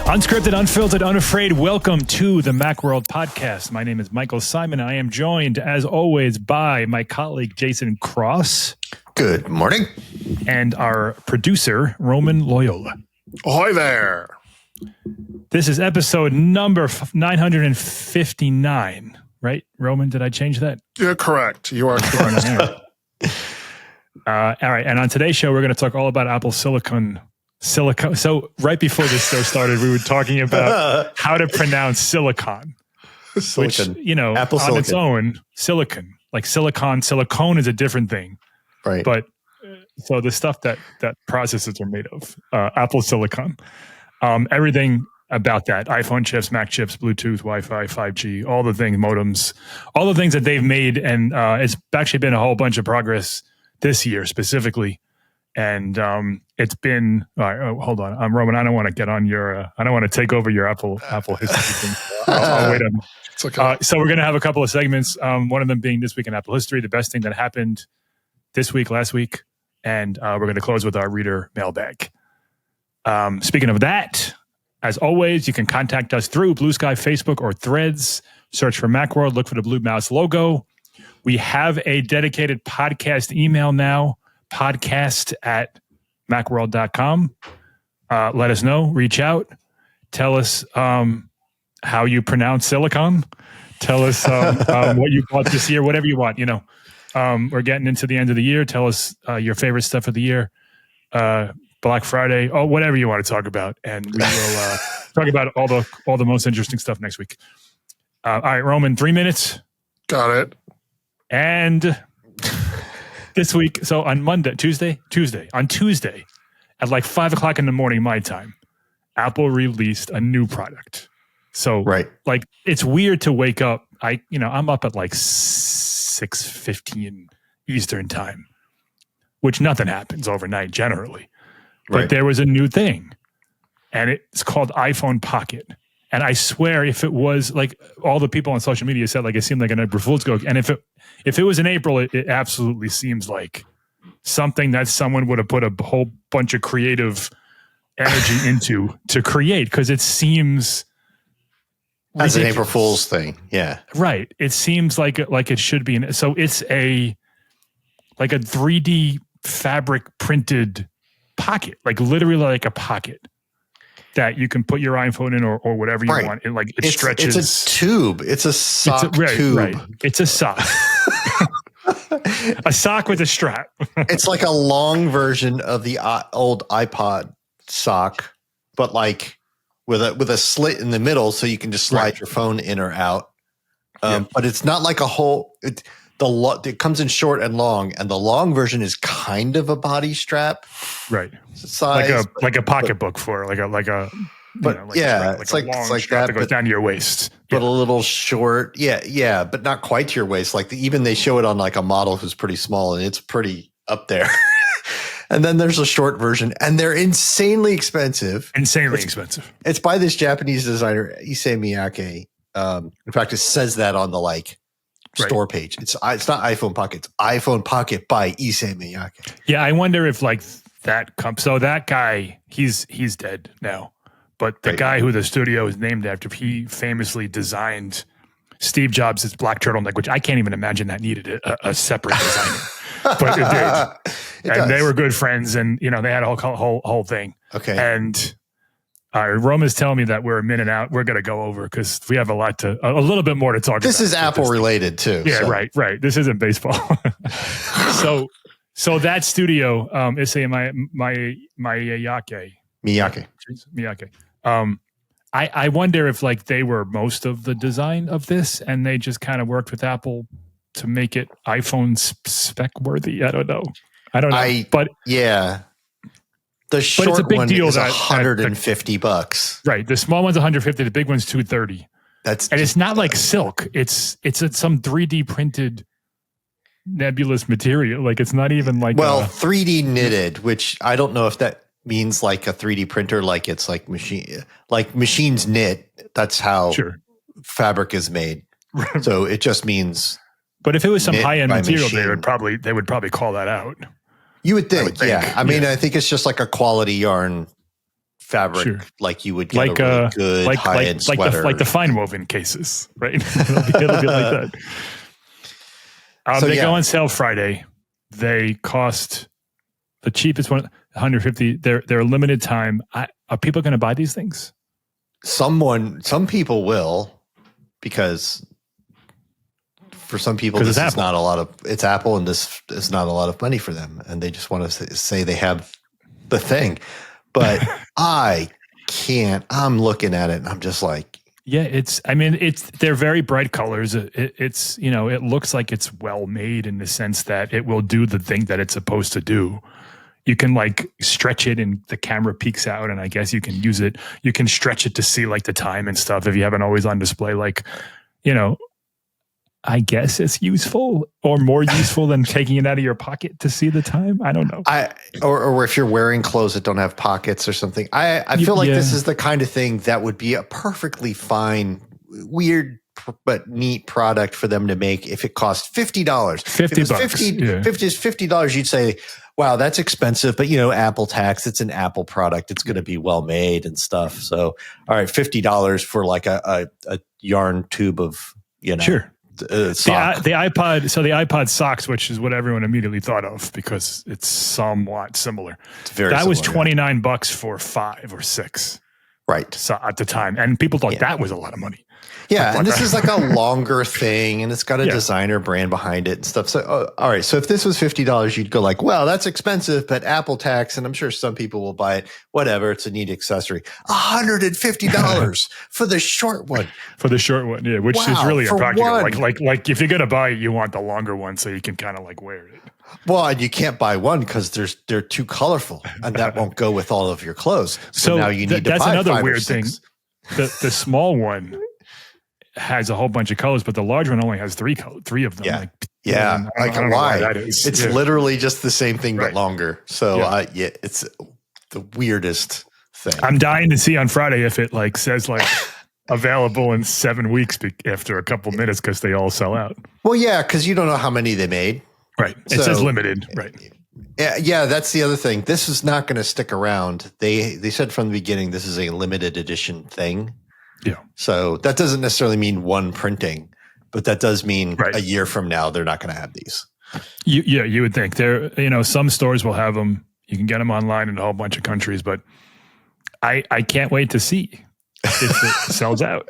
Unscripted, unfiltered, unafraid. Welcome to the Macworld podcast. My name is Michael Simon. I am joined, as always, by my colleague Jason Cross. Good morning. And our producer, Roman Loyola. Ahoy there. This is episode number 959, right? Roman, did I change that? You're correct. You are correct. All right. And on today's show, we're going to talk all about Apple Silicon. So right before this show started, we were talking about how to pronounce silicon, which, you know, Apple on silicon. its own, silicon, like silicone is a different thing. Right. But so the stuff that processors are made of, Apple silicon, everything about that, iPhone chips, Mac chips, Bluetooth, Wi-Fi, 5G, all the things, modems, all the things that they've made. And it's actually been a whole bunch of progress this year specifically. And it's been, hold on. I'm Roman. I don't want to get on your, I don't want to take over your Apple history thing. I'll wait on. It's okay. So we're going to have a couple of segments. One of them being This Week in Apple History, the best thing that happened this week, last week. And we're going to close with our reader mailbag. Speaking of that, as always, you can contact us through Blue Sky, Facebook, or Threads. Search for Macworld. Look for the blue mouse logo. We have a dedicated podcast email now. podcast@macworld.com. Let us know. Reach out. Tell us how you pronounce silicon. Tell us what you bought this year, whatever you want. You know, we're getting into the end of the year. Tell us your favorite stuff of the year. Black Friday, whatever you want to talk about, and we will talk about all the most interesting stuff next week. All right, Roman, 3 minutes. Got it. And this week, so on Tuesday, at like 5 o'clock in the morning, my time, Apple released a new product. So, like, it's weird to wake up. I'm up at like 6:15 Eastern time, which nothing happens overnight generally. But there was a new thing, and it's called iPhone Pocket. And I swear, if it was like all the people on social media said, like it seemed like an April Fool's joke. And if it was in April, it absolutely seems like something that someone would have put a whole bunch of creative energy into to create, because it seems as an April Fool's thing. Yeah. Right. It seems like it should be. So it's like a 3D fabric printed pocket, like literally like a pocket that you can put your iPhone in or whatever you want. It stretches. It's a tube. It's a sock tube. Right. It's a sock. A sock with a strap. It's like a long version of the old iPod sock, but like with a slit in the middle, so you can just slide your phone in or out. But it's not like a whole. It comes in short and long, and the long version is kind of a body strap, right? Size, like a pocketbook for like a it's like that, that goes down to your waist, but a little short, but not quite to your waist. Like even they show it on like a model who's pretty small, and it's pretty up there. And then there's a short version, and they're insanely expensive. It's by this Japanese designer Issey Miyake. In fact, it says that on the store page. It's not iPhone Pocket. It's iPhone Pocket by Issey Miyake. Yeah, I wonder if that comes. So that guy, he's dead now, but the guy who the studio is named after, he famously designed Steve Jobs' black turtleneck, which I can't even imagine that needed a separate designer, but it did. They were good friends, and they had a whole thing. Okay, and. Roma's telling me that we're a minute out. We're going to go over because we have a little bit more to talk about. This is Apple related too. Yeah, so. Right. This isn't baseball. So that studio, Issey Miyake. I wonder if they were most of the design of this, and they just kind of worked with Apple to make it iPhone spec worthy. I don't know. But yeah. The short it's a big one deal is $150. Right. The small one's $150. The big one's $230. And it's not like silk. It's some 3D printed nebulous material. Like it's not even like 3D knitted, which I don't know if that means like a 3D printer, like it's like machines knit. That's how fabric is made. So it just means. But if it was some high end material, they would probably call that out. You would think, yeah. I mean, I think it's just like a quality yarn fabric, Sure. like you would get a really good high-end sweater. like the fine woven cases, right? it'll be like that. They go on sale Friday. They cost the cheapest one, 150. They're limited time. Are people going to buy these things? Some people will, because for some people this is not a lot of. It's Apple, and this is not a lot of money for them, and they just want to say they have the thing. But I can't. I'm looking at it, and I'm just like, yeah. They're very bright colors. It looks like it's well made in the sense that it will do the thing that it's supposed to do. You can like stretch it and the camera peeks out, and I guess you can use it. You can stretch it to see like the time and stuff if you have an always on display. Like, I guess it's useful, or more useful than taking it out of your pocket to see the time. I don't know. Or if you're wearing clothes that don't have pockets or something. I feel like this is the kind of thing that would be a perfectly fine, weird but neat product for them to make if it cost $50. $50, you'd say, wow, that's expensive, but Apple tax, it's an Apple product. It's going to be well made and stuff. So, all right, $50 for like a yarn tube of, sure. Sock. The iPod socks, which is what everyone immediately thought of because it's somewhat similar. It's very that similar, was $29 for 5 or 6. Right. So at the time. And people thought that was a lot of money. Yeah, and this is like a longer thing, and it's got a designer brand behind it and stuff. So, all right. So if this was $50, you'd go like, well, that's expensive, but Apple tax, and I'm sure some people will buy it. Whatever, it's a neat accessory. $150 for the short one. For the short one, yeah, which is really impractical. Like if you're gonna buy it, you want the longer one so you can kind of like wear it. Well, and you can't buy one because they're too colorful, and that won't go with all of your clothes. So now you need to buy that's another 5 or weird 6. thing. The small one has a whole bunch of colors, but the large one only has 3 of them. Yeah. I don't know why that is. It's literally just the same thing, but longer. So it's the weirdest thing. I'm dying to see on Friday if it like says like available in 7 weeks after a couple minutes because they all sell out. Well, yeah, because you don't know how many they made. Right. It says limited. Right. Yeah, that's the other thing. This is not going to stick around. They said from the beginning this is a limited edition thing. Yeah. So that doesn't necessarily mean one printing, but that does mean a year from now they're not going to have these. You would think some stores will have them. You can get them online in a whole bunch of countries, but I can't wait to see if it sells out.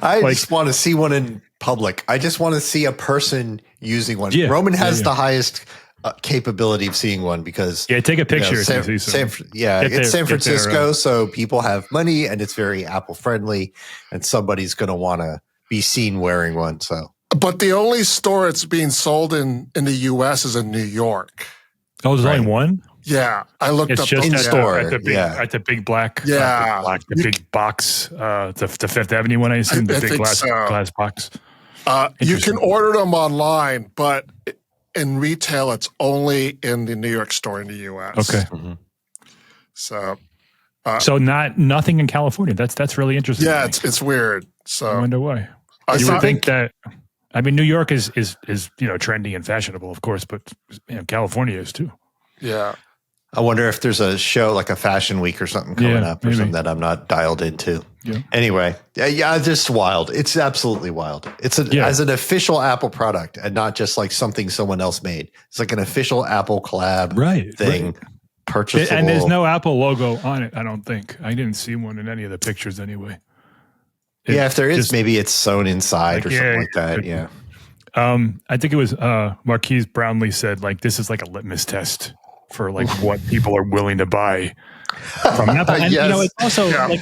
I just want to see one in public. I just want to see a person using one. Yeah, Roman has the highest capability of seeing one because take a picture. It's San Francisco, so people have money and it's very Apple friendly, and somebody's going to want to be seen wearing one. So, but the only store it's being sold in the U.S. is in New York. Oh, there's only one. Yeah, I looked up in store at the big black, the big box, the Fifth Avenue one. I assume the big glass box. You can order them online, but in retail, it's only in the New York store in the U.S. Okay. Mm-hmm. So nothing in California. That's really interesting. Yeah, it's weird. So I wonder why. You would think that. I mean, New York is trendy and fashionable, of course, but California is too. Yeah. I wonder if there's a show like a fashion week or something coming up or something that I'm not dialed into. Yeah. Anyway, just wild. It's absolutely wild. It's as an official Apple product and not just like something someone else made. It's like an official Apple collab thing. Right. Purchasable. And there's no Apple logo on it, I don't think. I didn't see one in any of the pictures anyway. If there is, maybe it's sewn inside or something like that. Yeah. I think it was Marquise Brownlee said like this is like a litmus test for like what people are willing to buy from Apple. And it's also like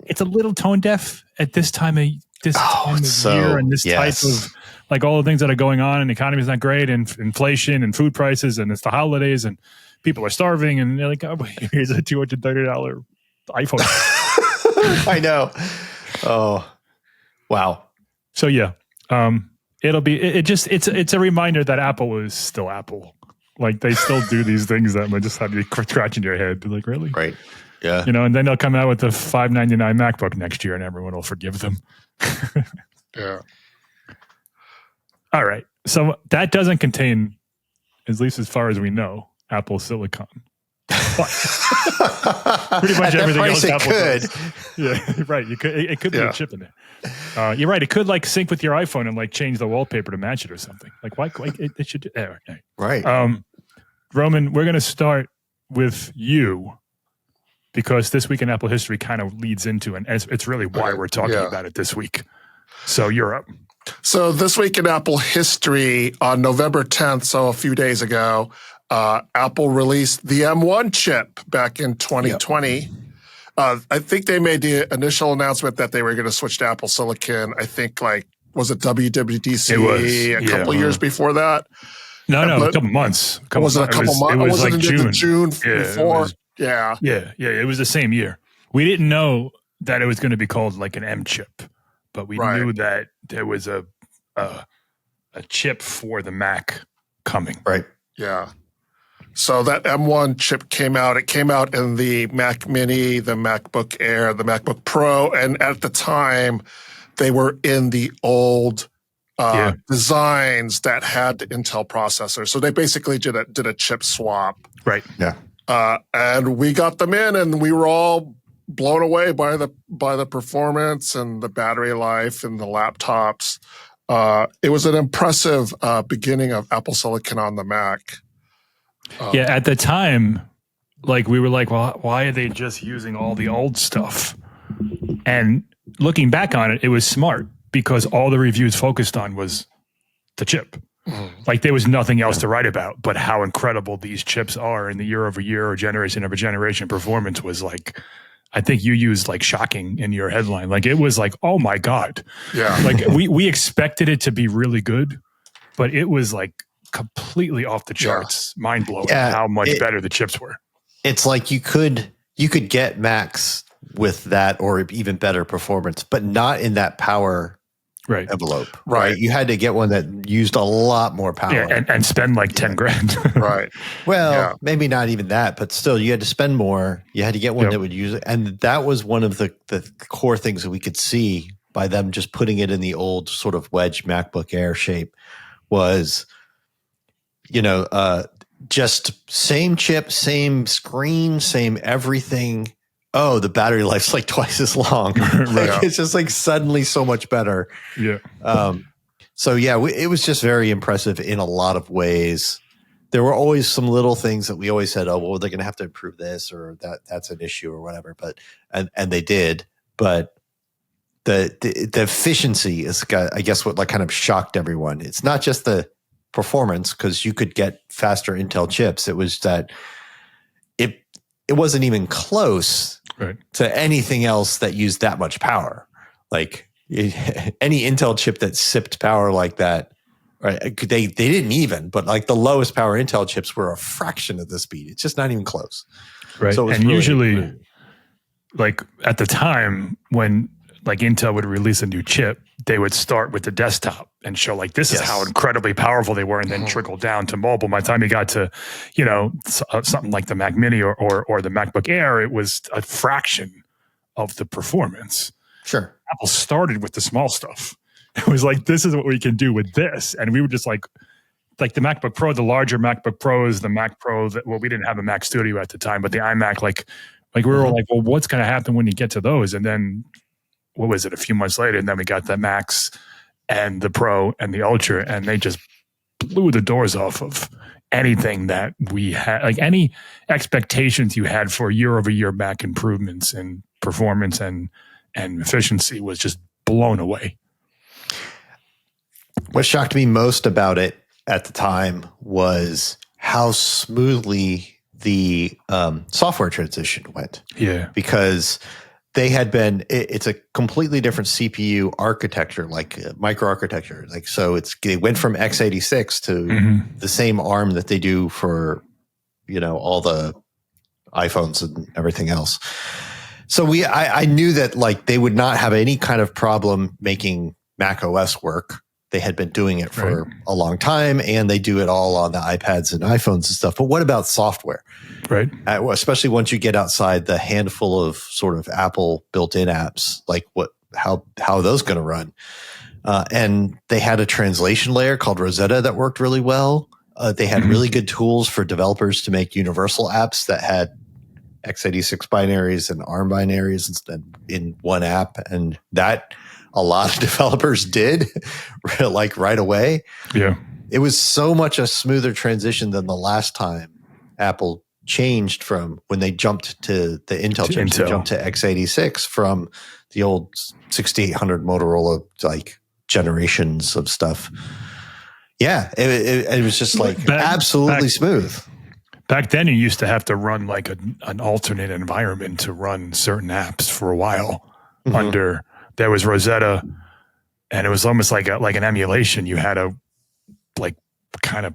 it's a little tone deaf at this time of year and this type of like all the things that are going on and the economy is not great and inflation and food prices and it's the holidays and people are starving and they're like, oh, here's a $230 iPhone. I know. Oh, wow. So it'll be it's a reminder that Apple is still Apple. Like they still do these things that might just have you scratching your head. Like, really? Right. Yeah. And then they'll come out with the $599 MacBook next year and everyone will forgive them. Yeah. All right. So that doesn't contain, at least as far as we know, Apple Silicon. Pretty much At everything that else price, Apple it does. Yeah, right. It could be a chip in there. You're right. It could like sync with your iPhone and like change the wallpaper to match it or something. Like why it should do Right. Roman, we're going to start with you because this week in Apple history kind of leads into, and it's really why we're talking about it this week. So you're up. So this week in Apple history, on November 10th, so a few days ago, Apple released the M1 chip back in 2020. Yep. I think they made the initial announcement that they were going to switch to Apple Silicon. I think was it WWDC? It was, a couple years before that? No, a couple months. Was it a couple months? It was like June before. Yeah. It was the same year. We didn't know that it was going to be called like an M chip, but we knew that there was a chip for the Mac coming. Right. Yeah. So that M1 chip came out. It came out in the Mac Mini, the MacBook Air, the MacBook Pro, and at the time, they were in the old designs that had the Intel processor. So they basically did a chip swap. Right. Yeah. And we got them in, and we were all blown away by the performance and the battery life and the laptops. It was an impressive beginning of Apple Silicon on the Mac. At the time, like we were like, well, why are they just using all the old stuff? And looking back on it, it was smart because all the reviews focused on was the chip. Like there was nothing else to write about, but how incredible these chips are in the year over year or generation over generation performance was like, I think you used like shocking in your headline. Like it was like, oh my God. Yeah. Like we expected it to be really good, but it was like completely off the charts, mind blowing how much better the chips were. It's like you could get Macs with that or even better performance, but not in that power envelope. Right. You had to get one that used a lot more power. Yeah, and spend like 10 grand. Right. Well, maybe not even that, but still you had to spend more. You had to get one that would use it. And that was one of the core things that we could see by them just putting it in the old sort of wedge MacBook Air shape was, just same chip, same screen, same everything. Oh, the battery life's like twice as long. It's just like suddenly so much better. Yeah. It was just very impressive in a lot of ways. There were always some little things that we always said, oh, well, they're going to have to improve this or that's an issue or whatever. But and they did. But the efficiency is, I guess, what like kind of shocked everyone. It's not just the performance because you could get faster Intel chips. It was that it wasn't even close to anything else that used that much power. Like any Intel chip that sipped power like that, right? They didn't even, but like the lowest power Intel chips were a fraction of the speed. It's just not even close. Right. So and usually, like at the time when like Intel would release a new chip, they would start with the desktop and show like this is how incredibly powerful they were, and then trickle down to mobile. By the time you got to, something like the Mac Mini or the MacBook Air, it was a fraction of the performance. Sure. Apple started with the small stuff. It was like, this is what we can do with this. And we were just like the MacBook Pro, the larger MacBook Pros, the Mac Pro, we didn't have a Mac Studio at the time, but the iMac, like we were like, well, what's going to happen when you get to those? And then what was it, a few months later, and then we got the Max and the Pro and the Ultra, and they just blew the doors off of anything that we had, like any expectations you had for year-over-year Mac improvements in performance and efficiency was just blown away. What shocked me most about it at the time was how smoothly the software transition went. Yeah. Because they had been, it's a completely different CPU architecture, like microarchitecture. Like, so they went from x86 to the same ARM that they do for, all the iPhones and everything else. So I knew that like they would not have any kind of problem making Mac OS work. They had been doing it for a long time, and they do it all on the iPads and iPhones and stuff. But what about software? Right. Especially once you get outside the handful of sort of Apple built-in apps, like how are those going to run? And they had a translation layer called Rosetta that worked really well. They had really good tools for developers to make universal apps that had x86 binaries and ARM binaries instead in one app, and that a lot of developers did like right away. Yeah. It was so much a smoother transition than the last time Apple changed from when they jumped to the Intel chips. They jumped to x86 from the old 6800 Motorola like generations of stuff. Yeah, it was just like absolutely smooth. Back then, you used to have to run like an alternate environment to run certain apps for a while. There was Rosetta, and it was almost like an emulation. You had a like kind of,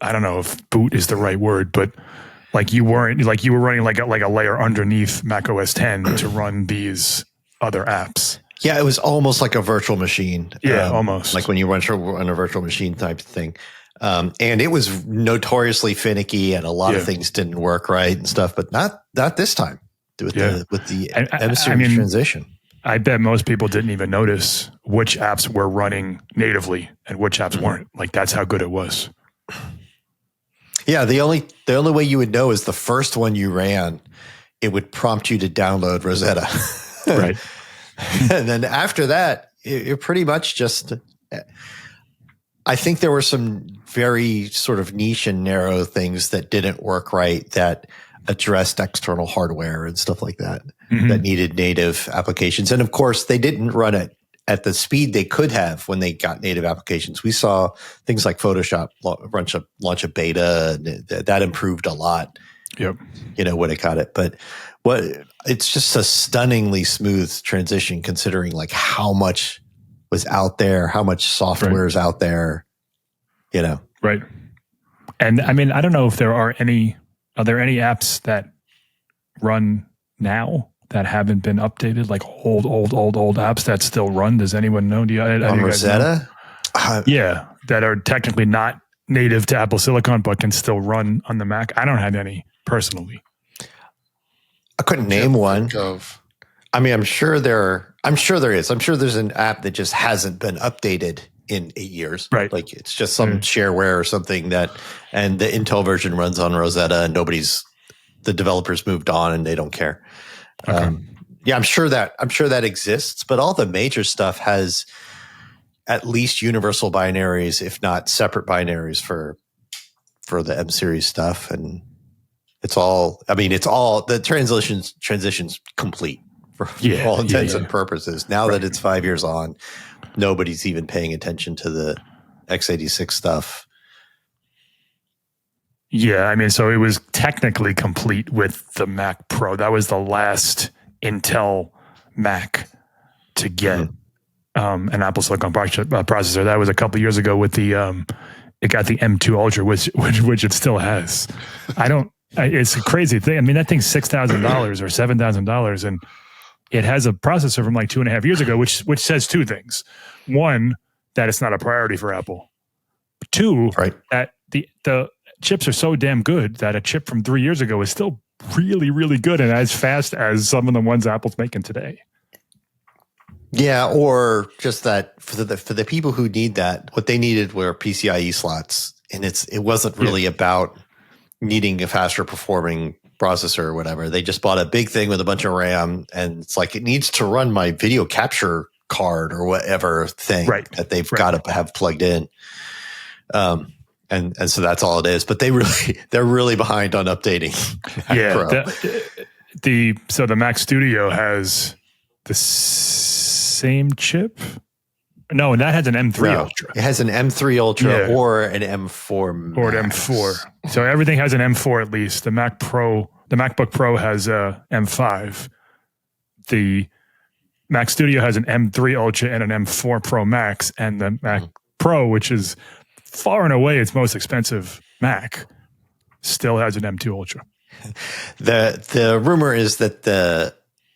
I don't know if boot is the right word, but like you were running like a layer underneath Mac OS 10 to run these other apps. Yeah, it was almost like a virtual machine. Yeah, almost like when you run on a virtual machine type thing. And it was notoriously finicky, and a lot of things didn't work right and stuff. But not this time with the M series transition. I bet most people didn't even notice which apps were running natively and which apps weren't. Like that's how good it was. Yeah, the only way you would know is the first one you ran, it would prompt you to download Rosetta. Right. And then after that, you're pretty much just, I think there were some very sort of niche and narrow things that didn't work right that addressed external hardware and stuff like that, that needed native applications. And of course, they didn't run it at the speed they could have when they got native applications. We saw things like Photoshop launch a beta, and that improved a lot. Yep. When it got it. But it's just a stunningly smooth transition considering like how much was out there, how much software is out there, Right. And I mean, I don't know if are there any apps that run now that haven't been updated, like old apps that still run? Does anyone know? On Rosetta? Yeah, that are technically not native to Apple Silicon, but can still run on the Mac. I don't have any personally. I couldn't name one. I mean, I'm sure there is. I'm sure there's an app that just hasn't been updated in 8 years. Right. Like it's just some shareware or something and the Intel version runs on Rosetta, and the developers moved on and they don't care. Okay. I'm sure that exists, but all the major stuff has at least universal binaries, if not separate binaries for the M series stuff. And the transition's complete for all intents and purposes. Now that it's 5 years on, nobody's even paying attention to the x86 stuff. Yeah, I mean, so it was technically complete with the Mac Pro. That was the last Intel Mac to get an Apple Silicon processor. That was a couple of years ago with the it got the M2 Ultra, which it still has. It's a crazy thing. I mean, that thing's $6,000 or $7,000, and it has a processor from like 2.5 years ago, which says two things: one, that it's not a priority for Apple; two, that the chips are so damn good that a chip from 3 years ago is still really, really good and as fast as some of the ones Apple's making today. Yeah, or just that for the people who need that, what they needed were PCIe slots, and it wasn't really about needing a faster performing processor or whatever. They just bought a big thing with a bunch of RAM, and it's like it needs to run my video capture card or whatever thing that they've got to have plugged in. And so that's all it is. But they're really behind on updating. So the Mac Studio has the same chip. No, and that has an M3 Ultra. It has an M3 Ultra or an M4 Max. Or an M4. So everything has an M4 at least. The MacBook Pro has a M5. The Mac Studio has an M3 Ultra and an M4 Pro Max, and the Mac Pro, which is far and away its most expensive Mac, still has an M2 Ultra. The rumor is that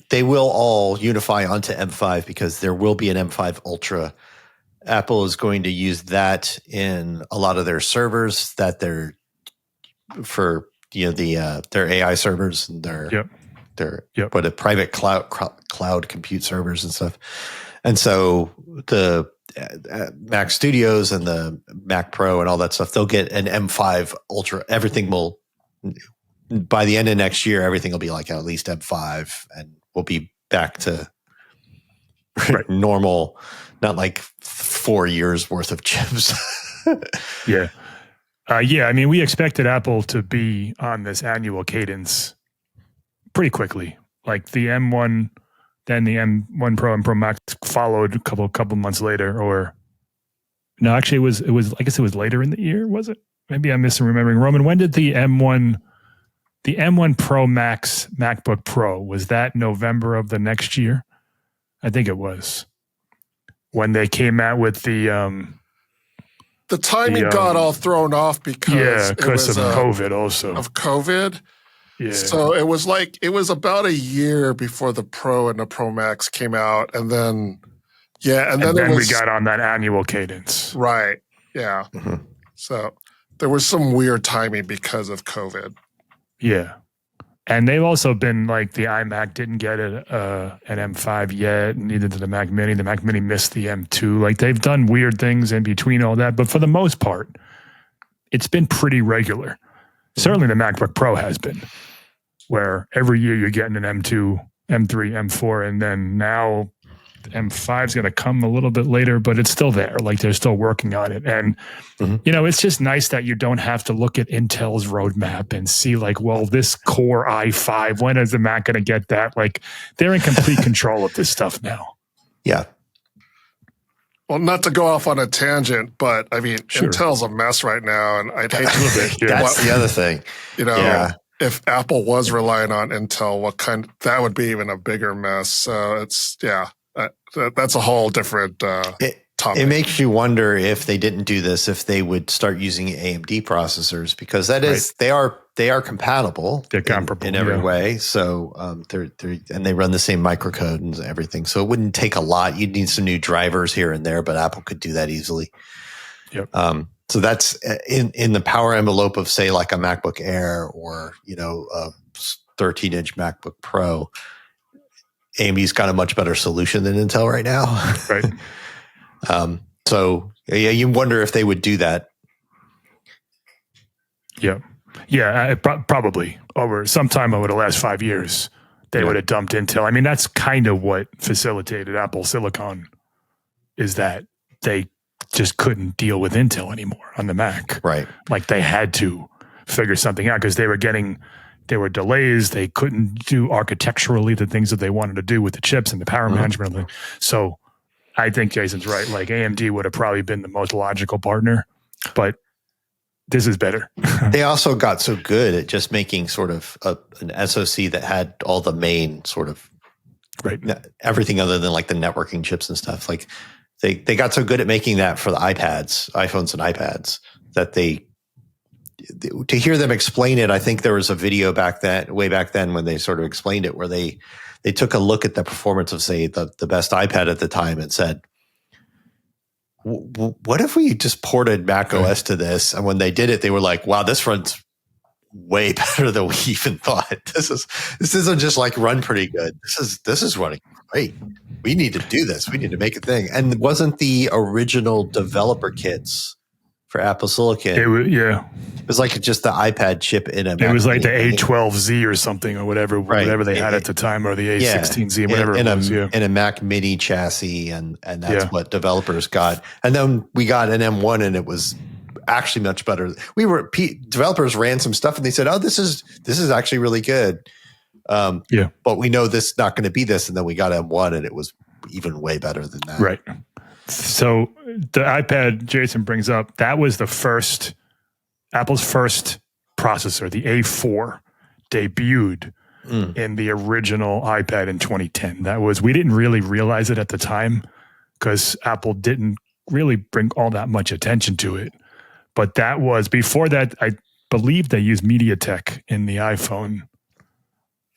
they will all unify onto M5 because there will be an M5 Ultra. Apple is going to use that in a lot of their servers that they're for their AI servers and their private cloud compute servers and stuff. And so the Mac Studios and the Mac Pro and all that stuff, they'll get an M5 Ultra. Everything will by the end of next year, everything will be like at least M5, and we'll be back to normal, not like 4 years worth of chips. Yeah. I mean, we expected Apple to be on this annual cadence pretty quickly. Like the M1, then the M1 Pro and Pro Max followed a couple months later. Or no, actually, it was. I guess it was later in the year. Was it? Maybe I'm misremembering. Roman, when did the M1 Pro Max MacBook Pro, was that November of the next year? I think it was when they came out with the timing got all thrown off because of COVID also. Of COVID. Yeah. So it was about a year before the Pro and the Pro Max came out, and then we got on that annual cadence. Right. Yeah. Mm-hmm. So there was some weird timing because of COVID. Yeah. And they've also been like the iMac didn't get an M5 yet, neither did the Mac Mini. The Mac Mini missed the M2. Like they've done weird things in between all that. But for the most part, it's been pretty regular. Certainly the MacBook Pro has been, where every year you're getting an M2, M3, M4, and then now M5 is going to come a little bit later, but it's still there. Like they're still working on it. And, it's just nice that you don't have to look at Intel's roadmap and see like, well, this Core i5, when is the Mac going to get that? Like they're in complete control of this stuff now. Yeah. Well, not to go off on a tangent, but I mean, Intel's a mess right now. And I'd hate to That's the other thing. If Apple was relying on Intel, that would be even a bigger mess. So it's, that's a whole different topic. It makes you wonder if they didn't do this, if they would start using AMD processors, because that is they are compatible. They're comparable in every way. So and they run the same microcode and everything. So it wouldn't take a lot. You'd need some new drivers here and there, but Apple could do that easily. Yep. So that's in the power envelope of say like a MacBook Air or a 13-inch MacBook Pro. AMD's got a much better solution than Intel right now. Right. So you wonder if they would do that. Yeah. Yeah. Probably sometime over the last 5 years, they would have dumped Intel. I mean, that's kind of what facilitated Apple Silicon, is that they just couldn't deal with Intel anymore on the Mac. Right. Like they had to figure something out because there were delays. They couldn't do architecturally the things that they wanted to do with the chips and the power management. So I think Jason's right. Like AMD would have probably been the most logical partner, but this is better. They also got so good at just making sort of an SoC that had all the main sort of everything other than like the networking chips and stuff. Like they got so good at making that for the iPhones and iPads, that to hear them explain it, I think there was a video way back then when they sort of explained it, where they took a look at the performance of, say, the best iPad at the time and said, what if we just ported Mac OS to this? And when they did it, they were like, wow, this runs way better than we even thought. This isn't just like run pretty good. This is running great. We need to do this. We need to make a thing. And it wasn't the original developer kits for Apple Silicon. It was like just the iPad chip in a Mac. It was like the A12Z or something, or whatever they had at the time, or the A16Z, whatever it was. In a Mac Mini chassis, and that's what developers got. And then we got an M1, and it was actually much better. Developers ran some stuff, and they said, "Oh, this is actually really good." But we know this is not going to be this, and then we got M1, and it was even way better than that. Right. So the iPad Jason brings up, that was Apple's first processor, the A4, debuted in the original iPad in 2010. We didn't really realize it at the time because Apple didn't really bring all that much attention to it. But that was, before that, I believe they used MediaTek in the iPhone.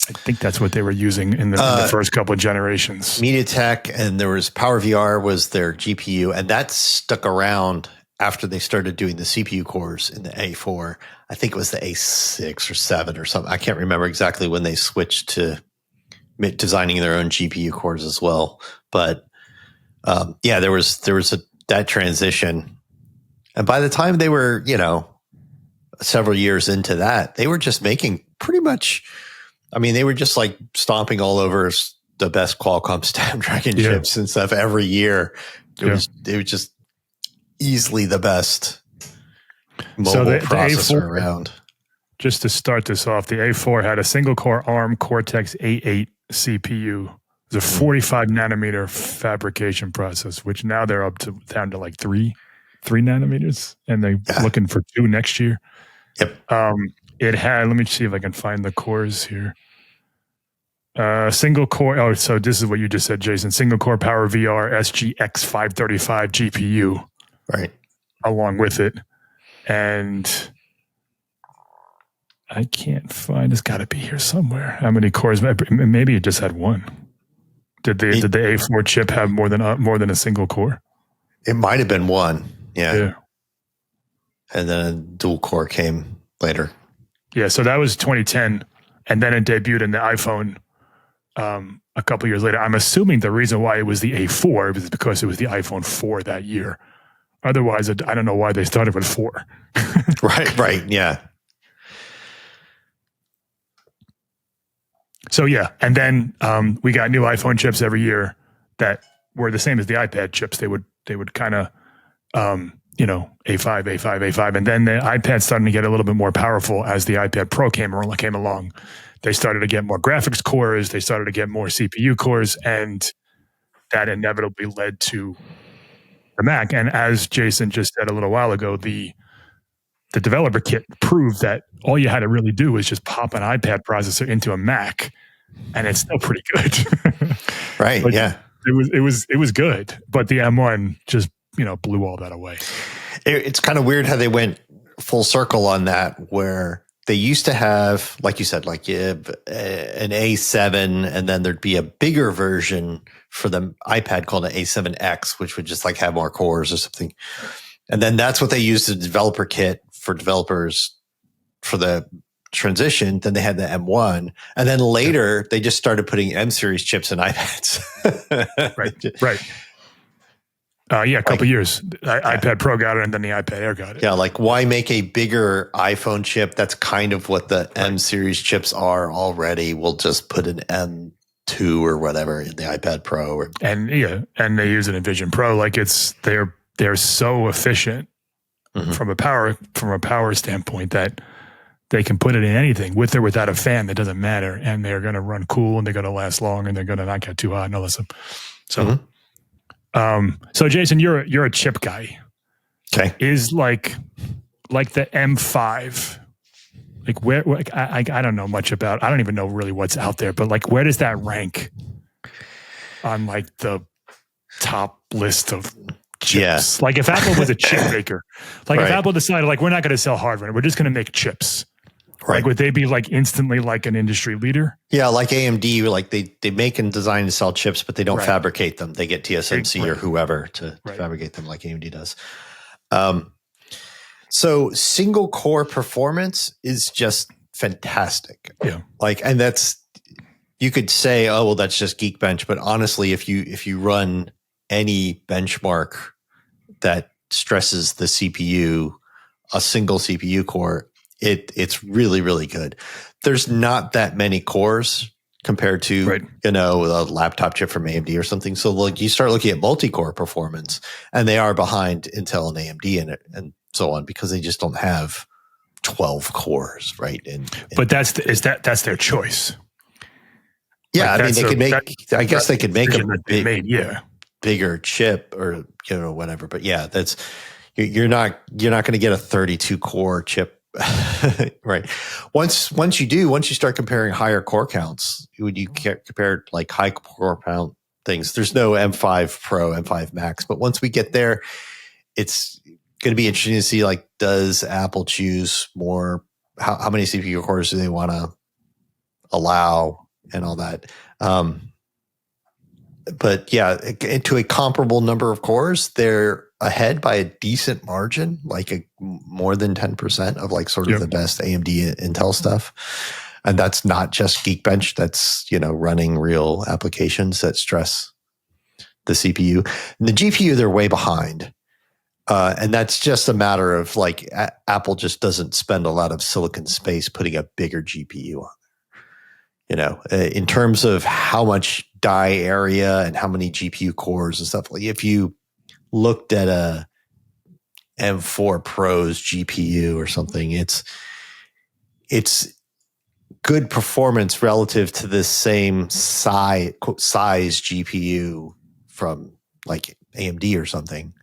I think that's what they were using in the first couple of generations. MediaTek, and there was PowerVR was their GPU, and that stuck around after they started doing the CPU cores in the A4. I think it was the A6 or 7 or something. I can't remember exactly when they switched to designing their own GPU cores as well. But there was that transition, and by the time they were several years into that, they were just making pretty much, I mean, they were just like stomping all over the best Qualcomm Snapdragon chips and stuff every year. It was just easily the best mobile processor A4, around. Just to start this off, the A4 had a single-core ARM Cortex A8 CPU. It was a 45 nanometer fabrication process, which now they're down to like three nanometers, and they're looking for 2 next year. Yep. It had, let me see if I can find the cores here. Single core. Oh, so this is what you just said, Jason. Single core Power VR SGX 535 GPU. Right. Along with it. And I can't find, it's got to be here somewhere. How many cores? Maybe it just had one. Did the A4 chip have more than a single core? It might have been one. Yeah. And then a dual core came later. Yeah. So that was 2010. And then it debuted in the iPhone a couple years later. I'm assuming the reason why it was the A4 was because it was the iPhone 4 that year. Otherwise, I don't know why they started with 4. Right. Yeah. So yeah, and then we got new iPhone chips every year that were the same as the iPad chips. They would kind of, A5, and then the iPad started to get a little bit more powerful as the iPad Pro came along. They started to get more graphics cores. They started to get more CPU cores, and that inevitably led to the Mac. And as Jason just said a little while ago, the developer kit proved that all you had to really do was just pop an iPad processor into a Mac, and it's still pretty good. Right. Yeah. It was good, but the M1 just blew all that away. It's kind of weird how they went full circle on that, where they used to have, like you said, like an A7, and then there'd be a bigger version for the iPad called an A7X, which would just like have more cores or something. And then that's what they used the developer kit for developers for the transition. Then they had the M1, and then later they just started putting M series chips in iPads. Right. A couple years. iPad Pro got it, and then the iPad Air got it. Yeah, like why make a bigger iPhone chip? That's kind of what the M series chips are already. We'll just put an M2 or whatever in the iPad Pro. And they use it in Vision Pro. Like they're so efficient from a power standpoint that they can put it in anything with or without a fan. That doesn't matter, and they're going to run cool, and they're going to last long, and they're going to not get too hot and all that stuff. So. So Jason, you're a chip guy. Okay. Is like the M5, like where I don't know much about. I don't even know really what's out there, but like where does that rank on like the top list of chips? Like if Apple was a chip maker, like if Apple decided like we're not going to sell hardware, we're just going to make chips. Right. Like would they be like instantly like an industry leader? Yeah, like AMD, like they make and design and sell chips, but they don't fabricate them. They get TSMC or whoever to fabricate them like AMD does. So single core performance is just fantastic. Yeah. And that's, you could say, oh, well, that's just Geekbench. But honestly, if you run any benchmark that stresses the CPU, a single CPU core, it's really, really good. There's not that many cores compared to, a laptop chip from AMD or something. So like you start looking at multi-core performance, and they are behind Intel and AMD in it and so on, because they just don't have 12 cores, right? But that's their choice. Yeah, I mean, I guess they could make a bigger chip or whatever. But yeah, that's you're not going to get a 32 core chip. Right. Once you start comparing higher core counts, when you compare like high core count things, there's no M5 Pro, M5 Max, but once we get there, it's going to be interesting to see, like, does Apple choose more? How many CPU cores do they want to allow and all that? But yeah, to a comparable number of cores, they're ahead by a decent margin, like more than 10% of like sort of the best AMD Intel stuff. And that's not just Geekbench. That's, running real applications that stress the CPU. And the GPU, they're way behind. And that's just a matter of like Apple just doesn't spend a lot of silicon space putting a bigger GPU on there. In terms of how much die area and how many GPU cores and stuff. Like if you looked at a M4 Pro's GPU or something, it's good performance relative to this same size GPU from like AMD or something.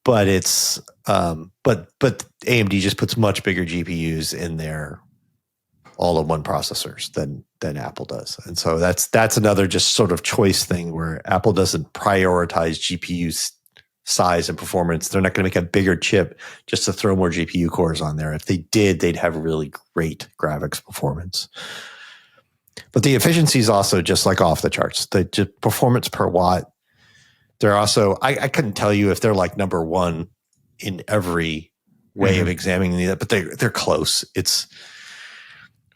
But it's but AMD just puts much bigger GPUs in their all-in-one processors than Apple does, and so that's another just sort of choice thing where Apple doesn't prioritize GPU size and performance. They're not going to make a bigger chip just to throw more GPU cores on there. If they did, they'd have really great graphics performance. But the efficiency is also just like off the charts. The performance per watt. They're also, I couldn't tell you if they're like number one in every way of examining that, but they're close. It's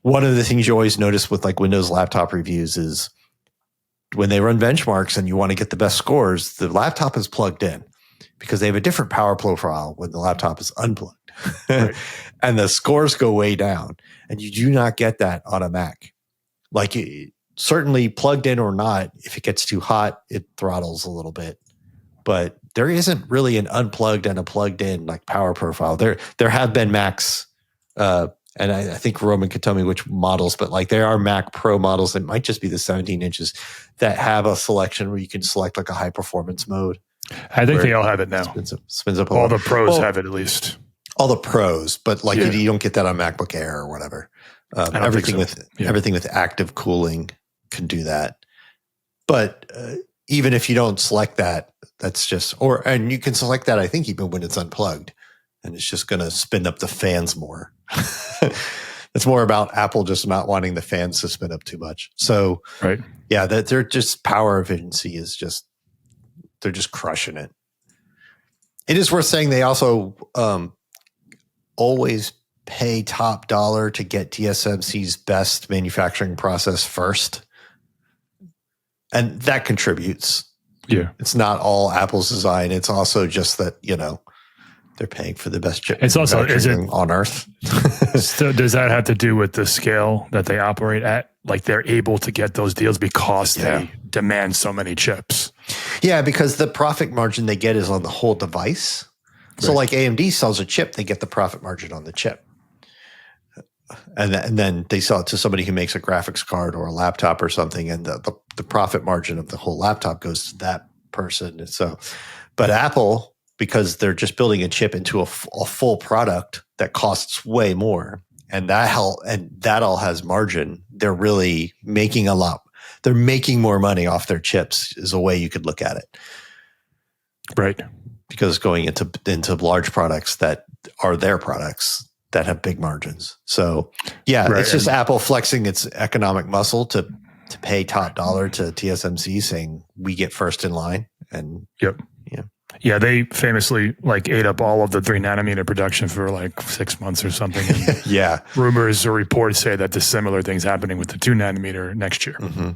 one of the things you always notice with like Windows laptop reviews is when they run benchmarks and you want to get the best scores, the laptop is plugged in because they have a different power profile when the laptop is unplugged. Right. And the scores go way down. And you do not get that on a Mac. Like certainly plugged in or not, if it gets too hot, it throttles a little bit. But there isn't really an unplugged and a plugged in like power profile. There have been Macs, and I think Roman could tell me which models, but like there are Mac Pro models that might just be the 17 inches that have a selection where you can select like a high performance mode. I think they all have it now. Spins up all the Pros have it at least. All the Pros, but like you don't get that on MacBook Air or whatever. Everything with active cooling can do that. But even if you don't select that, that's just and you can select that I think even when it's unplugged, and it's just going to spin up the fans more. It's more about Apple just not wanting the fans to spin up too much. So yeah, that they're just power efficiency is just they're just crushing it. It is worth saying they also always pay top dollar to get TSMC's best manufacturing process first. And that contributes. Yeah. It's not all Apple's design. It's also just that, they're paying for the best chip. It's also, is it on Earth? So does that have to do with the scale that they operate at? Like they're able to get those deals because they demand so many chips. Yeah, because the profit margin they get is on the whole device. So like AMD sells a chip, they get the profit margin on the chip. And then they sell it to somebody who makes a graphics card or a laptop or something, and the profit margin of the whole laptop goes to that person. And so, but Apple, because they're just building a chip into a full product that costs way more, and that all has margin, they're really making a lot. They're making more money off their chips is a way you could look at it. Right. Because going into large products that are their products that have big margins. So it's just Apple flexing its economic muscle to pay top dollar to TSMC, saying we get first in line. And yeah, they famously like ate up all of the 3 nanometer production for like 6 months or something. And rumors or reports say that there's similar things happening with the 2 nanometer next year. Mm-hmm.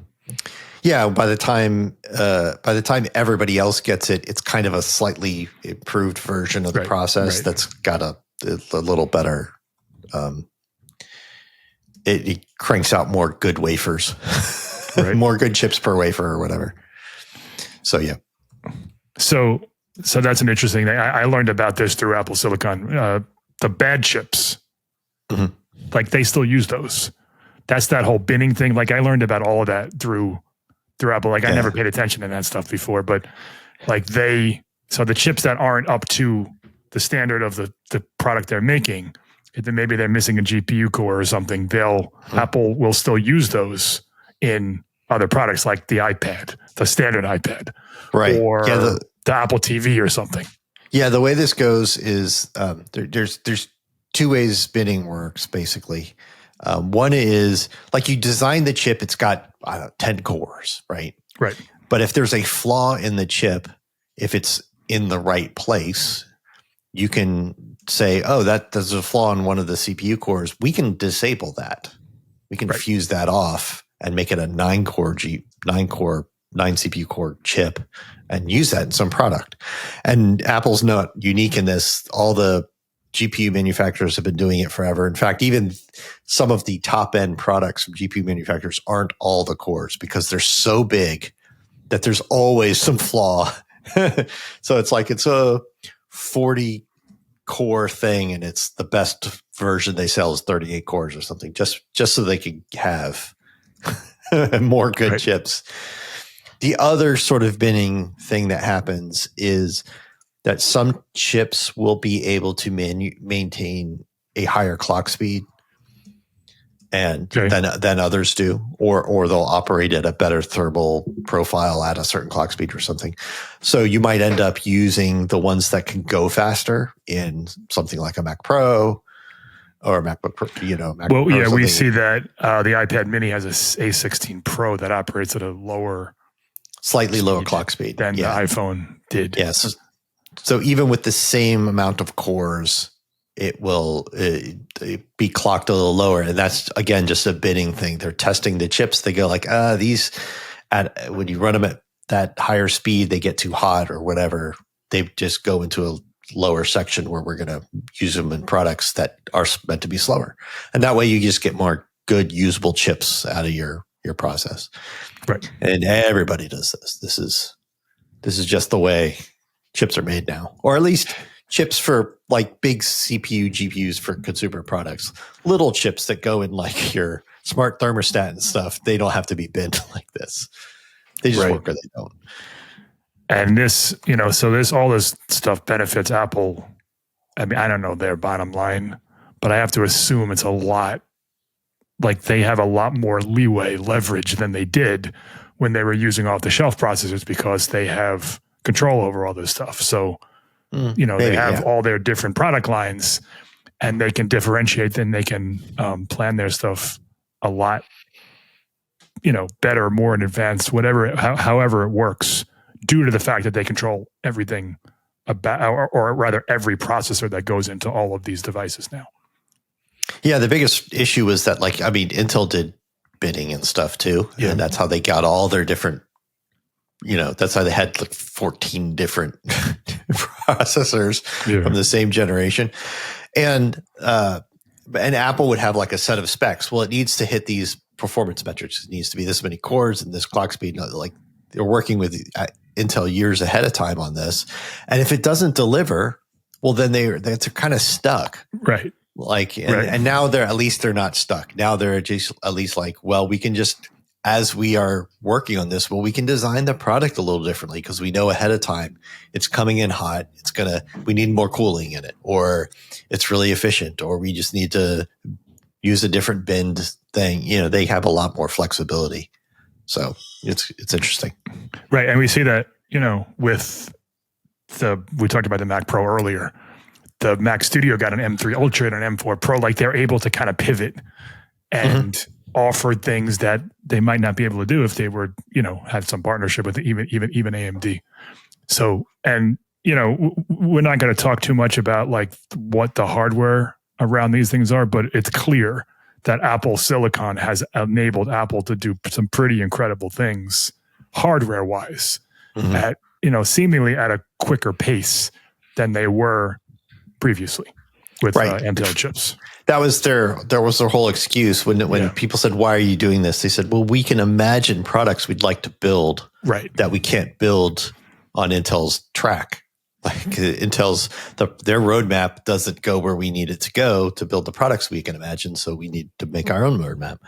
Yeah, by the time everybody else gets it, it's kind of a slightly improved version of the process that's got a little better. It cranks out more good wafers, more good chips per wafer or whatever. So yeah. So that's an interesting thing. I learned about this through Apple Silicon. The bad chips, like they still use those. That's that whole binning thing. Like I learned about all of that through Apple. Like I never paid attention to that stuff before, but like so the chips that aren't up to the standard of the product they're making, then maybe they're missing a GPU core or something. Apple will still use those in other products like the iPad, the standard iPad, or the Apple TV or something. Yeah, the way this goes is there's 2 ways binning works basically. One is like you design the chip, it's got 10 cores, right? Right. But if there's a flaw in the chip, if it's in the right place, you can say, oh, there's a flaw in one of the CPU cores. We can disable that. We can fuse that off and make it a 9-core 9 CPU core chip and use that in some product. And Apple's not unique in this. All the GPU manufacturers have been doing it forever. In fact, even some of the top end products from GPU manufacturers aren't all the cores because they're so big that there's always some flaw. So it's like it's a 40 core thing and it's the best version they sell is 38 cores or something, just so they can have more good chips. The other sort of binning thing that happens is that some chips will be able to maintain a higher clock speed and than others do, or they'll operate at a better thermal profile at a certain clock speed or something. So you might end up using the ones that can go faster in something like a Mac Pro or a MacBook Pro, Mac well, Pro yeah, we see that the iPad Mini has a A16 Pro that operates at a slightly lower clock speed than the iPhone did. Yes. So even with the same amount of cores, it will be clocked a little lower. And that's, again, just a bidding thing. They're testing the chips. They go like, these, when you run them at that higher speed, they get too hot or whatever. They just go into a lower section where we're going to use them in products that are meant to be slower. And that way you just get more good usable chips out of your process. Right. And everybody does this. This is just the way chips are made now, or at least chips for like big CPU GPUs for consumer products, little chips that go in like your smart thermostat and stuff. They don't have to be binned like this. They just work or they don't. And this, all this stuff benefits Apple. I mean, I don't know their bottom line, but I have to assume it's a lot. Like they have a lot more leverage than they did when they were using off the shelf processors because they have control over all this stuff. So, they have all their different product lines and they can differentiate and they can plan their stuff a lot, better, more in advance, however it works, due to the fact that they control everything about, or rather every processor that goes into all of these devices now. Yeah, the biggest issue was that, Intel did bidding and stuff too. Yeah. And that's how they got all their different, that's how they had like 14 different processors from the same generation. And Apple would have like a set of specs. Well, it needs to hit these performance metrics. It needs to be this many cores and this clock speed. Like they're working with Intel years ahead of time on this. And if it doesn't deliver, well, then they're kind of stuck. Right. And now they're not stuck. Now they're just at least like, well, we can just, as we are working on this, we can design the product a little differently because we know ahead of time it's coming in hot. We need more cooling in it, or it's really efficient, or we just need to use a different bend thing. They have a lot more flexibility. So it's interesting. Right. And we see that, with we talked about the Mac Pro earlier. The Mac Studio got an M3 Ultra and an M4 Pro. Like they're able to kind of pivot and offer things that they might not be able to do if they were, had some partnership with even AMD. So, and we're not going to talk too much about like what the hardware around these things are, but it's clear that Apple Silicon has enabled Apple to do some pretty incredible things hardware wise at, seemingly at a quicker pace than they were previously with Intel chips. That was their whole excuse when people said, why are you doing this? They said, well, we can imagine products we'd like to build that we can't build on Intel's track. Like Intel's, their roadmap doesn't go where we need it to go to build the products we can imagine. So we need to make our own roadmap.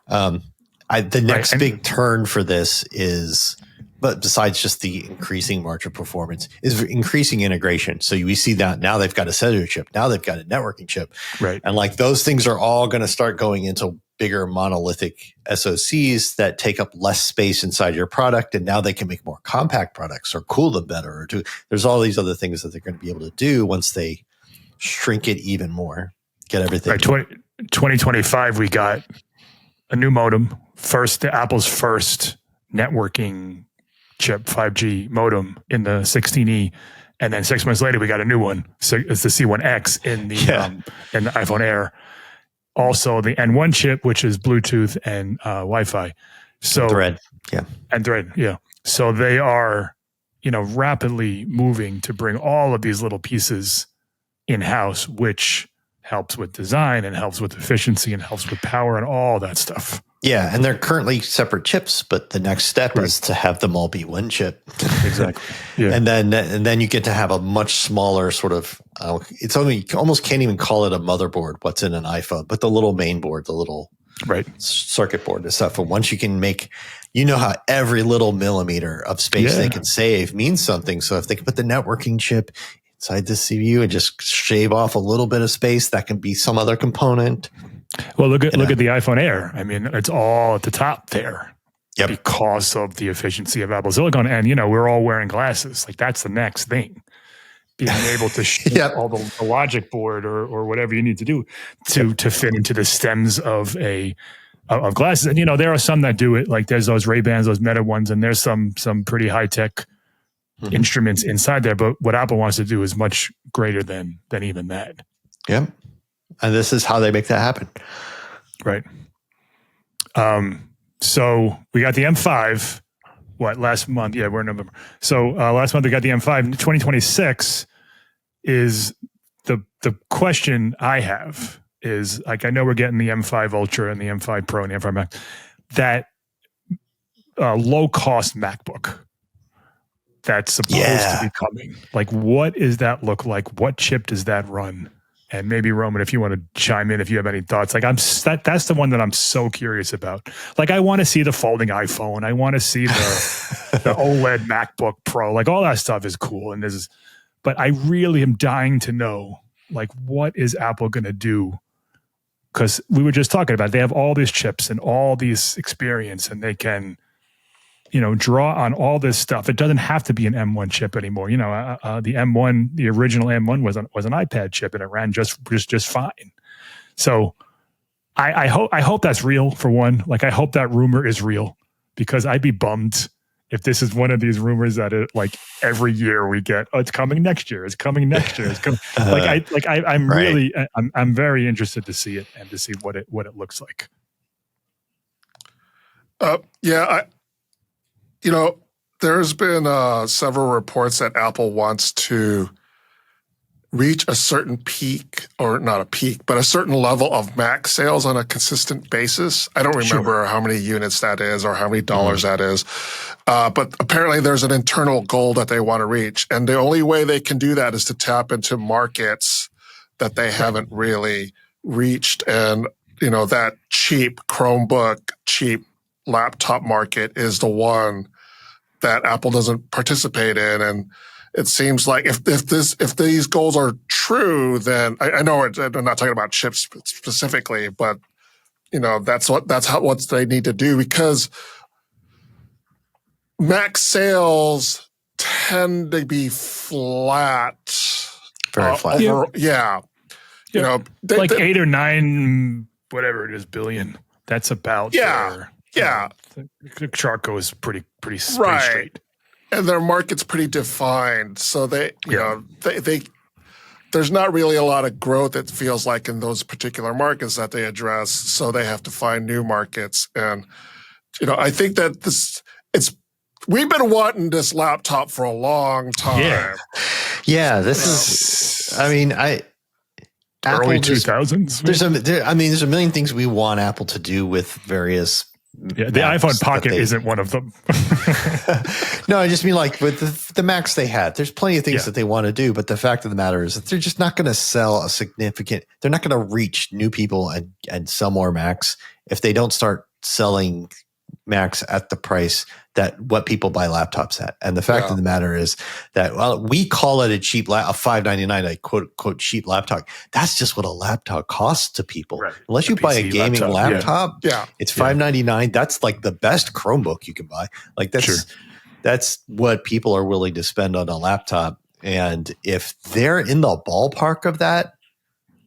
The next big turn for this is, but besides just the increasing margin performance, is increasing integration. So we see that now they've got a cellular chip. Now they've got a networking chip. Right. And like those things are all going to start going into bigger monolithic SoCs that take up less space inside your product. And now they can make more compact products or cool them better. There's all these other things that they're going to be able to do once they shrink it even more, get everything. Right. 2025, we got a new modem, Apple's first networking chip 5G modem in the 16E, and then 6 months later we got a new one. So it's the C1X in the iPhone Air. Also the N1 chip, which is Bluetooth and Wi-Fi. So Thread. Yeah. And Thread. Yeah. So they are, rapidly moving to bring all of these little pieces in-house, which helps with design and helps with efficiency and helps with power and all that stuff. Yeah, and they're currently separate chips, but the next step is to have them all be one chip. Exactly. Yeah. And then you get to have a much smaller sort of. It's only, you almost can't even call it a motherboard. What's in an iPhone, but the little main board, the little circuit board and stuff. And once you can make, how every little millimeter of space they can save means something. So if they can put the networking chip inside the CPU and just shave off a little bit of space, that can be some other component. Well, look at the iPhone Air. I mean, it's all at the top there because of the efficiency of Apple Silicon. And, we're all wearing glasses. Like, that's the next thing. Being able to shift all the logic board or whatever you need to do to fit into the stems of glasses. And, there are some that do it. Like, there's those Ray-Bans, those Meta ones, and there's some pretty high-tech instruments inside there. But what Apple wants to do is much greater than even that. Yeah. And this is how they make that happen. Right. So we got the M5, last month? Yeah, we're in November. So last month we got the M5. 2026 is the question I have is, like, I know we're getting the M5 Ultra and the M5 Pro and the M5 Max. That low-cost MacBook that's supposed to be coming. Like, what does that look like? What chip does that run? And maybe, Roman, if you want to chime in, if you have any thoughts, like, that's the one that I'm so curious about. Like, I want to see the folding iPhone. I want to see the OLED MacBook Pro. Like, all that stuff is cool. But I really am dying to know, like, what is Apple going to do? Because we were just talking about it. They have all these chips and all these experience, and they can, draw on all this stuff. It doesn't have to be an M1 chip anymore. The M1, the original M1 was an iPad chip, and it ran just fine. So I hope that's real, for one. Like, I hope that rumor is real, because I'd be bummed if this is one of these rumors that like every year we get, it's coming next year. It's coming next year. It's coming. I'm very interested to see it and to see what it looks like. There's been several reports that Apple wants to reach a certain peak, or not a peak, but a certain level of Mac sales on a consistent basis. I don't remember how many units that is or how many dollars that is. But apparently there's an internal goal that they want to reach. And the only way they can do that is to tap into markets that they haven't really reached. And, that cheap Chromebook, cheap laptop market is the one that Apple doesn't participate in. And it seems like if these goals are true, then I know I'm not talking about chips specifically, but that's what they need to do, because Mac sales tend to be flat. Very flat. Like 8 or 9, whatever it is, billion. That's about their, the chart goes pretty straight. And their market's pretty defined, so they there's not really a lot of growth, it feels like, in those particular markets that they address. So they have to find new markets, and I think that we've been wanting this laptop for a long time. Yeah. This is. I mean, early 2000s. There's a million things we want Apple to do with various. The iPhone Pocket isn't one of them. No, I just mean, like, with the Macs they had, there's plenty of things that they want to do, but the fact of the matter is that they're just not going to sell they're not going to reach new people and sell more Macs if they don't start selling Macs at the price that what people buy laptops at. And the fact of the matter is that, well, we call it a $599, a quote cheap laptop. That's just what a laptop costs to people. Right. Unless you buy a gaming laptop, it's $599. That's like the best Chromebook you can buy. Like, that's what people are willing to spend on a laptop. And if they're in the ballpark of that,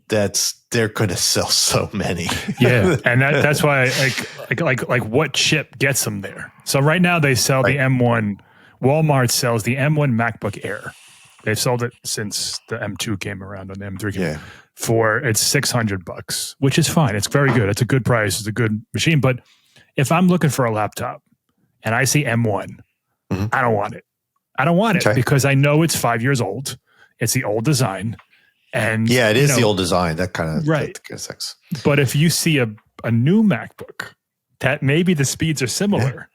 they're going to sell so many. And that's why, like what chip gets them there? So right now they sell the M1. Walmart sells the M1 MacBook Air. They've sold it since the M2 came around, and the M3 came for it's $600, which is fine. It's very good. It's a good price. It's a good machine. But if I'm looking for a laptop and I see M1, I don't want it. I don't want it because I know it's 5 years old. It's the old design. And yeah, it is the old design. That kind of right. sucks. But if you see a new MacBook that maybe the speeds are similar,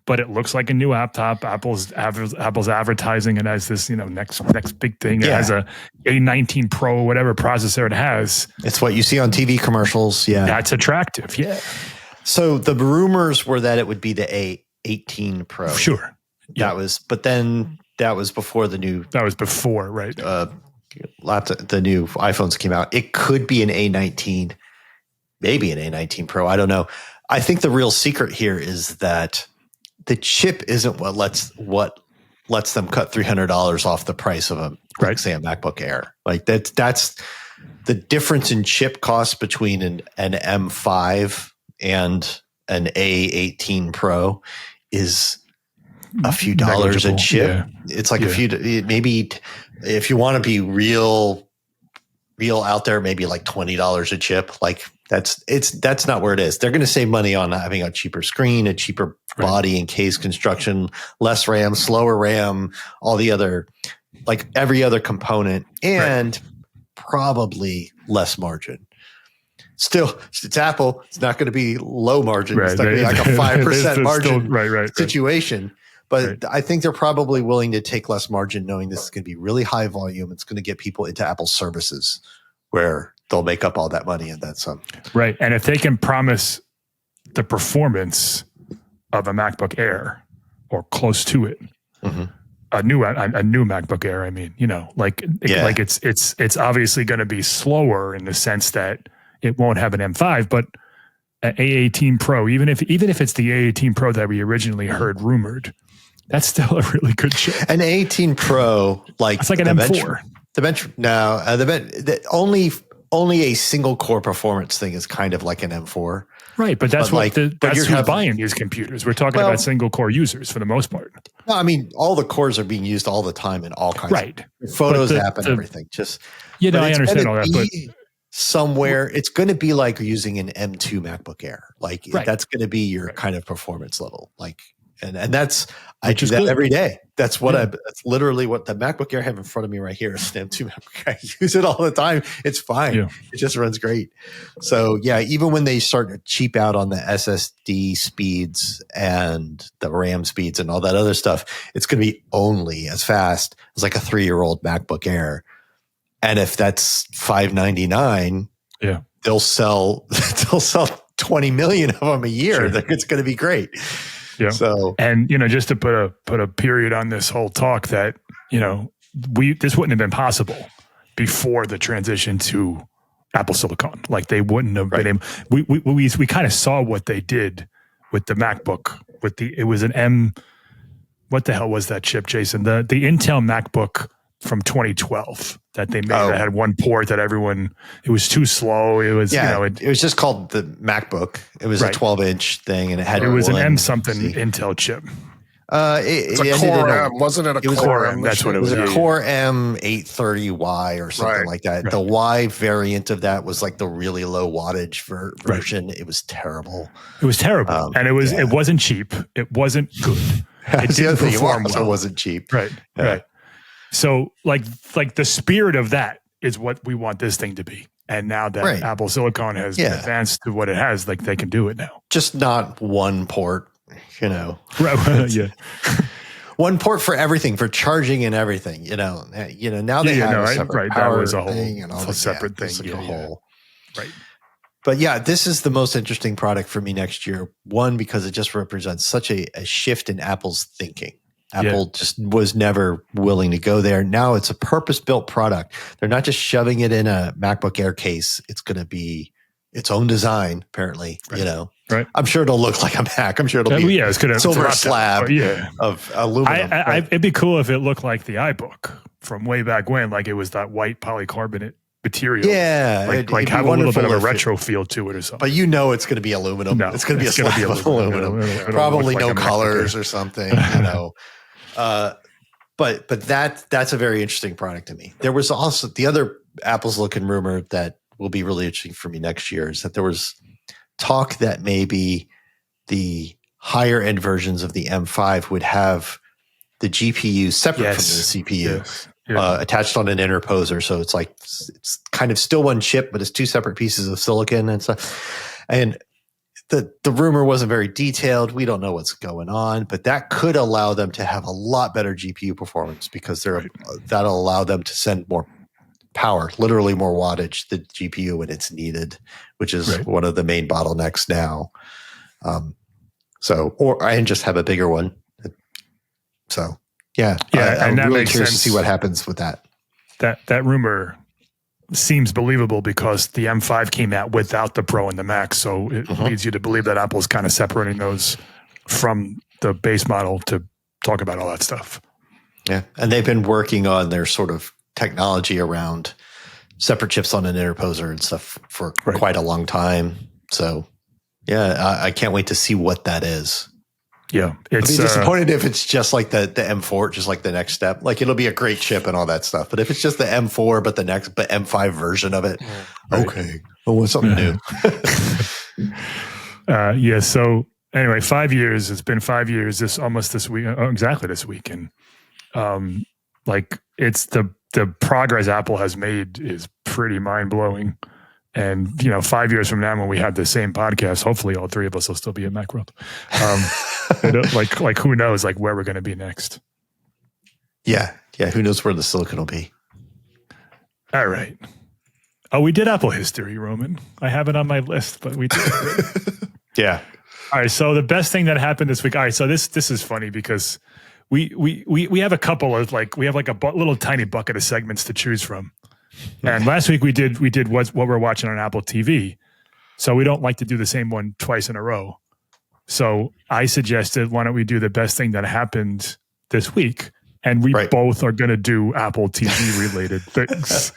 but it looks like a new laptop, Apple's advertising it as this, next big thing. It has a A19 Pro, whatever processor it has. It's what you see on TV commercials. Yeah. That's attractive. Yeah. So the rumors were that it would be the A18 Pro. Sure. That was before the new. That was before, right? Laptop, the new iPhones came out. It could be an A19, maybe an A19 Pro. I don't know. I think the real secret here is that the chip isn't what lets them cut $300 off the price of say a MacBook Air. Like that's the difference in chip cost between an M5 and an A18 Pro is a few dollars a chip. Yeah. It's like a few, maybe if you want to be real out there, maybe like $20 a chip. Like that's not where it is. They're going to save money on having a cheaper screen, a cheaper body and case construction, less RAM, slower RAM, all the other, like every other component, and probably less margin. Still, it's Apple. It's not going to be low margin. It's not going to be like a 5% margin situation. But I think they're probably willing to take less margin, knowing this is going to be really high volume. It's going to get people into Apple services where they'll make up all that money and then some. Right. And if they can promise the performance of a MacBook Air or close to it, a new MacBook Air, I mean, like it's obviously going to be slower in the sense that it won't have an M5, but an A18 Pro, even if it's the A18 Pro that we originally heard rumored, that's still a really good chip. An A18 Pro, it's like an M4. Only a single core performance thing is kind of like an M4. Right, but that's who's buying these computers. We're talking about single core users for the most part. No, I mean, all the cores are being used all the time in all kinds of photos, app, and everything. I understand all that, but somewhere it's going to be like using an M2 MacBook Air. Like that's going to be your kind of performance level. Like, and that's, I do that every day. That's that's literally what the MacBook Air I have in front of me right here is an M2 MacBook Air. I use it all the time. It's fine. Yeah. It just runs great. So even when they start to cheap out on the SSD speeds and the RAM speeds and all that other stuff, it's going to be only as fast as like a 3-year-old MacBook Air. And if that's $599, they'll sell 20 million of them a year. Sure. It's going to be great. Yeah. So, and just to put a period on this whole talk, that this wouldn't have been possible before the transition to Apple Silicon. Like they wouldn't have been able. We kind of saw what they did with the MacBook. It was an M. What the hell was that chip, Jason? The Intel MacBook from 2012 that they made that had one port that it was too slow. It was, it was just called the MacBook. It was a 12-inch thing and it was an M something Intel chip. It's a Core M, wasn't it? It was Core M. That's what it was. It was a Core M830Y or something like that. Right. The Y variant of that was like the really low wattage version. It was terrible. It was terrible, and it wasn't cheap. It wasn't good. It didn't perform well. It wasn't cheap. Right. So like the spirit of that is what we want this thing to be. And now that Apple Silicon has advanced to what it has, like they can do it now. Just not one port, Right. One port for everything, for charging and everything, now they have a separate power that was a thing and all a separate thing. Like a whole. Right. But this is the most interesting product for me next year. One, because it just represents such a shift in Apple's thinking. Apple just was never willing to go there. Now it's a purpose-built product. They're not just shoving it in a MacBook Air case. It's going to be its own design, apparently. Right. I'm sure it'll look like a Mac. I'm sure it'll be it's gonna silver slab of aluminum. It'd be cool if it looked like the iBook from way back when, like it was that white polycarbonate material. Yeah. Like have a little bit of a retro feel to it or something. But it's going to be aluminum. No, it's going to be a slab of aluminum. Probably no colors or something, But that's a very interesting product to me. There was also the other Apple's looking rumor that will be really interesting for me next year is that there was talk that maybe the higher end versions of the M5 would have the GPU separate from the CPU. Yes. Yeah. Attached on an interposer. So it's like, it's kind of still one chip, but it's two separate pieces of silicon and stuff. And the rumor wasn't very detailed. We don't know what's going on, but that could allow them to have a lot better GPU performance because that'll allow them to send more power, literally more wattage to the GPU when it's needed, which is one of the main bottlenecks now. And just have a bigger one. So I'm that really makes curious sense. to see what happens with that. That rumor seems believable because the M5 came out without the Pro and the Max, so it leads you to believe that Apple's kind of separating those from the base model to talk about all that stuff. Yeah, and they've been working on their sort of technology around separate chips on an interposer and stuff for quite a long time. So, I can't wait to see what that is. Yeah, I'd be disappointed if it's just like the M4, just like the next step. Like it'll be a great chip and all that stuff, but if it's just the M4, but M5 version of it, okay, I want something new. So anyway, 5 years. It's been 5 years. This week, exactly this week, and it's the progress Apple has made is pretty mind blowing. And 5 years from now, when we have the same podcast, hopefully all three of us will still be at Macworld. Who knows, where we're going to be next? Yeah. Who knows where the silicon will be? All right. Oh, we did Apple history, Roman. I have it on my list, but we did. Yeah. All right. So the best thing that happened this week. All right. So this is funny because we have a couple of we have a little tiny bucket of segments to choose from. And last week we did what we're watching on Apple TV. So we don't like to do the same one twice in a row. So I suggested, why don't we do the best thing that happened this week? And we both are going to do Apple TV related things.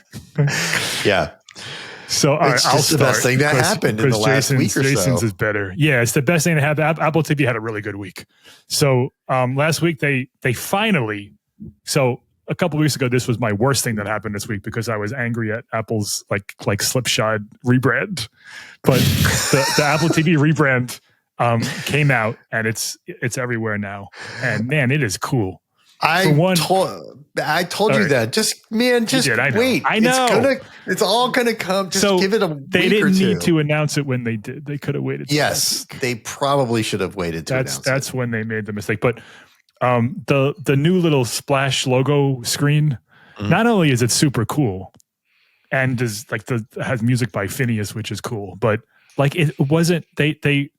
Yeah. So it's just the best thing that happened in the last week or so. Jason's is better. Yeah, it's the best thing that happened. Apple TV had a really good week. So last week they finally. So a couple of weeks ago, this was my worst thing that happened this week because I was angry at Apple's slipshod rebrand. But the Apple TV rebrand came out and it's everywhere now. And man, it is cool. I told you that. Just wait. I know. It's all gonna come. Just give it a week or two. They didn't need to announce it when they did. They could have waited. Yes, they probably should have waited to announce it. That's when they made the mistake. But the new little splash logo screen, not only is it super cool and is has music by Phineas, which is cool, but it wasn't they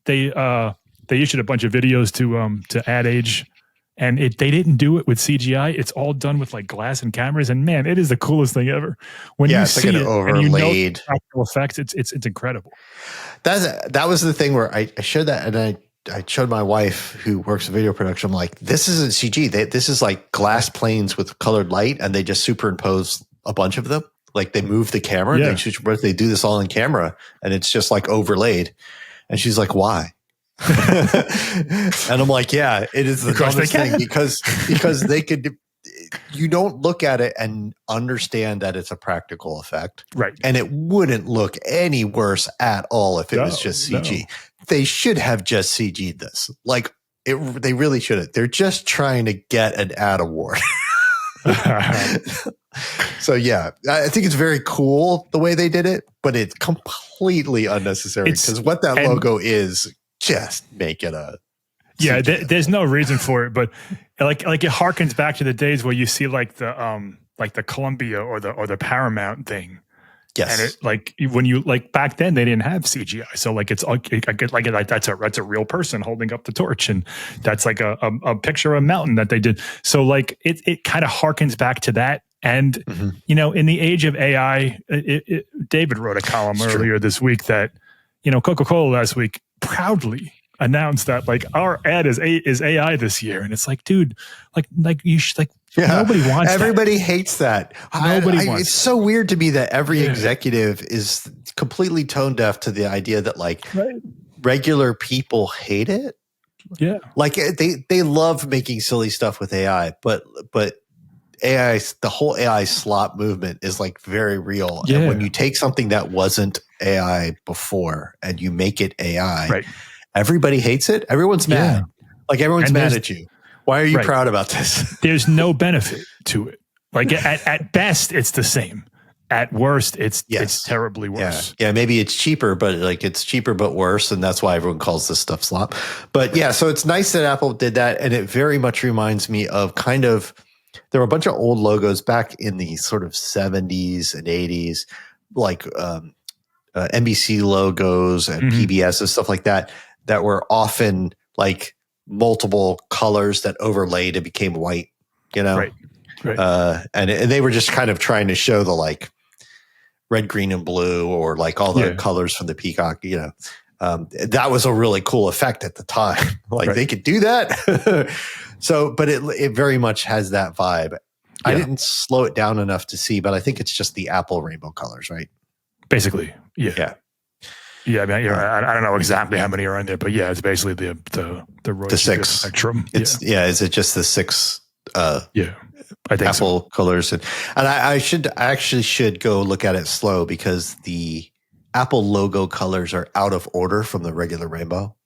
issued a bunch of videos to Ad Age, and they didn't do it with CGI. It's all done with glass and cameras, and man, it is the coolest thing ever. When you see it and you know the practical effects, it's incredible. That was the thing where I showed that, and I showed my wife who works in video production. I'm like, this isn't CG. This is glass planes with colored light, and they just superimpose a bunch of them. They move the camera. Yeah. They do this all in camera, and it's just overlaid. And she's like, why? And I'm like, yeah, it is the dumbest thing because they could. You don't look at it and understand that it's a practical effect, right? And it wouldn't look any worse at all if it was just CG. No. They should have just CG'd this. They really shouldn't. They're just trying to get an ad award. So yeah, I think it's very cool the way they did it, but it's completely unnecessary because what that logo is, just make it a. Yeah, there's no reason for it, but it harkens back to the days where you see the Columbia or the Paramount thing. Yes, and when you back then they didn't have CGI, so that's a real person holding up the torch, and that's a picture of a mountain that they did. So it kind of harkens back to that. And in the age of AI, David wrote a column earlier this week that Coca-Cola last week proudly announced that our ad is AI this year, and it's dude, you should nobody wants. Everybody hates that. Nobody wants. It's so weird to me that every executive is completely tone deaf to the idea that regular people hate it. Yeah, they love making silly stuff with AI, but AI, the whole AI slop movement is very real. And when you take something that wasn't AI before and you make it AI. Right. everybody hates it. Everyone's mad. Like everyone's And mad at you. Why are you Right. proud about this? There's no benefit to it. Like at best, it's the same. At worst, it's terribly worse. Yeah, maybe it's cheaper, but like it's cheaper but worse, and that's why everyone calls this stuff slop. But yeah, so it's nice that Apple did that, and it very much reminds me of kind of there were a bunch of old logos back in the sort of 70s and 80s, like NBC logos and PBS and stuff like that were often like multiple colors that overlaid and became white, you know? Right. And they were just kind of trying to show the like red, green, and blue, or like all the colors from the peacock, you know. That was a really cool effect at the time. Like they could do that. So, but it very much has that vibe. Yeah. I didn't slow it down enough to see, but I think it's just the Apple rainbow colors, right? Basically, yeah. I mean, I don't know exactly how many are in there, but yeah, it's basically the 6 spectrum. Is it just the 6? I think Apple colors, and I actually should go look at it slow because the Apple logo colors are out of order from the regular rainbow.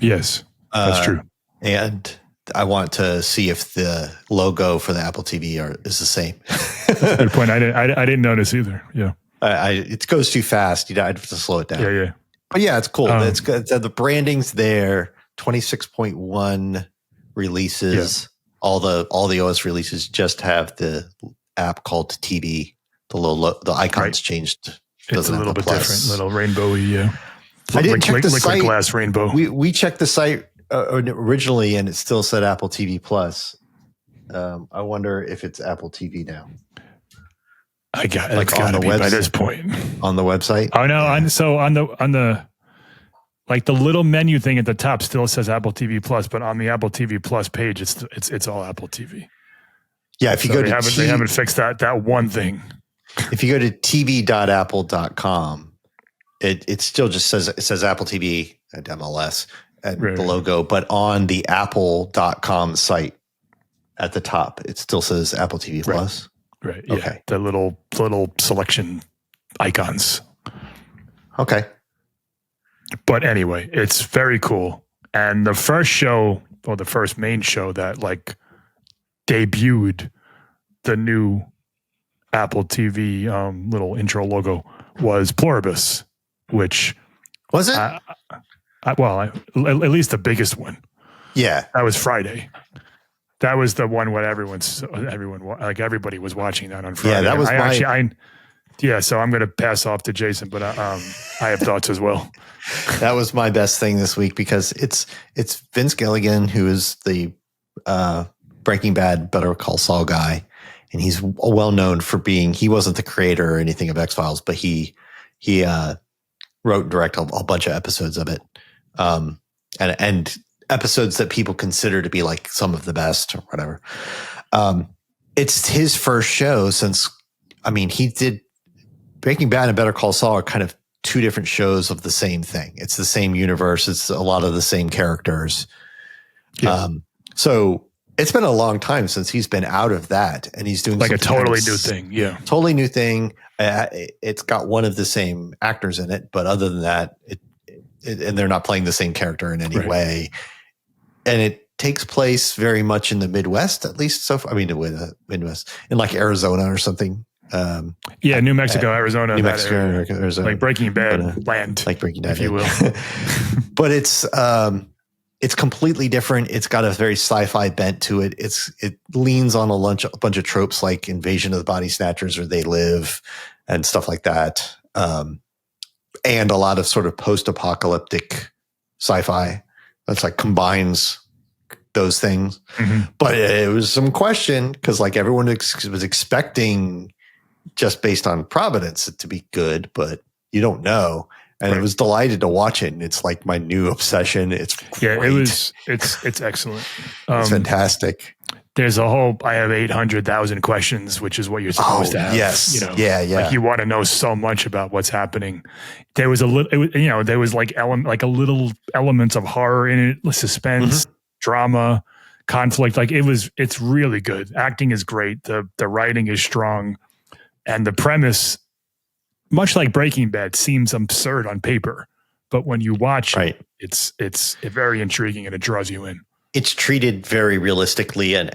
Yes, that's true. And I want to see if the logo for the Apple TV is the same. That's a good point. I didn't notice either. Yeah. It goes too fast. I'd have to slow it down. Yeah. But yeah, it's cool. It's good. The branding's there. 26.1 releases. Yeah. All the OS releases just have the app called TV. The icons changed. It's a little bit different, little rainbowy. Yeah. I didn't check the site. Glass rainbow. We checked the site originally, and it still said Apple TV Plus. I wonder if it's Apple TV now. It's got to be by this point on the website. Oh no! So on the like the little menu thing at the top still says Apple TV Plus, but on the Apple TV Plus page, it's all Apple TV. Yeah, if you go to they haven't fixed that one thing. If you go to tv.apple.com, it still just says Apple TV and MLS and the logo, but on the apple.com site at the top, it still says Apple TV Plus. Right. Yeah. Okay. The little selection icons. Okay. But anyway, it's very cool. And the first main show that like debuted the new Apple TV little intro logo was Pluribus, which was it? at least the biggest one. Yeah, that was Friday. That was the one where everybody was watching that on Friday. Yeah, that was so I'm going to pass off to Jason, but I have thoughts as well. That was my best thing this week because it's Vince Gilligan, who is the Breaking Bad, Better Call Saul guy, and he's well known for being. He wasn't the creator or anything of X-Files, but he wrote and directed a bunch of episodes of it, and episodes that people consider to be like some of the best or whatever. It's his first show since. I mean, he did Breaking Bad and Better Call Saul are kind of two different shows of the same thing. It's the same universe. It's a lot of the same characters. Yeah. So it's been a long time since he's been out of that, and he's doing like a totally new thing. Yeah, totally new thing. It's got one of the same actors in it, but other than that, and they're not playing the same character in any way. And it takes place very much in the Midwest, at least so far. I mean, the Midwest, in like Arizona or something. New Mexico, Arizona, New Mexico, Arizona, like Breaking Bad land, like Breaking Bad, if you will. But it's completely different. It's got a very sci-fi bent to it. It leans on a bunch of tropes like Invasion of the Body Snatchers or They Live and stuff like that, and a lot of sort of post-apocalyptic sci-fi. That's like combines those things. Mm-hmm. But it was some question because like everyone was expecting just based on Providence it to be good, but you don't know. And I was delighted to watch it. And it's like my new obsession. It's great. It's excellent. It's fantastic. There's I have 800,000 questions, which is what you're supposed to have. Yes. Yeah. Like you want to know so much about what's happening. There was there was like a little elements of horror in it, suspense, drama, conflict. Like it's really good. Acting is great. The writing is strong. And the premise, much like Breaking Bad, seems absurd on paper, but when you watch Right. it, it's very intriguing and it draws you in. It's treated very realistically and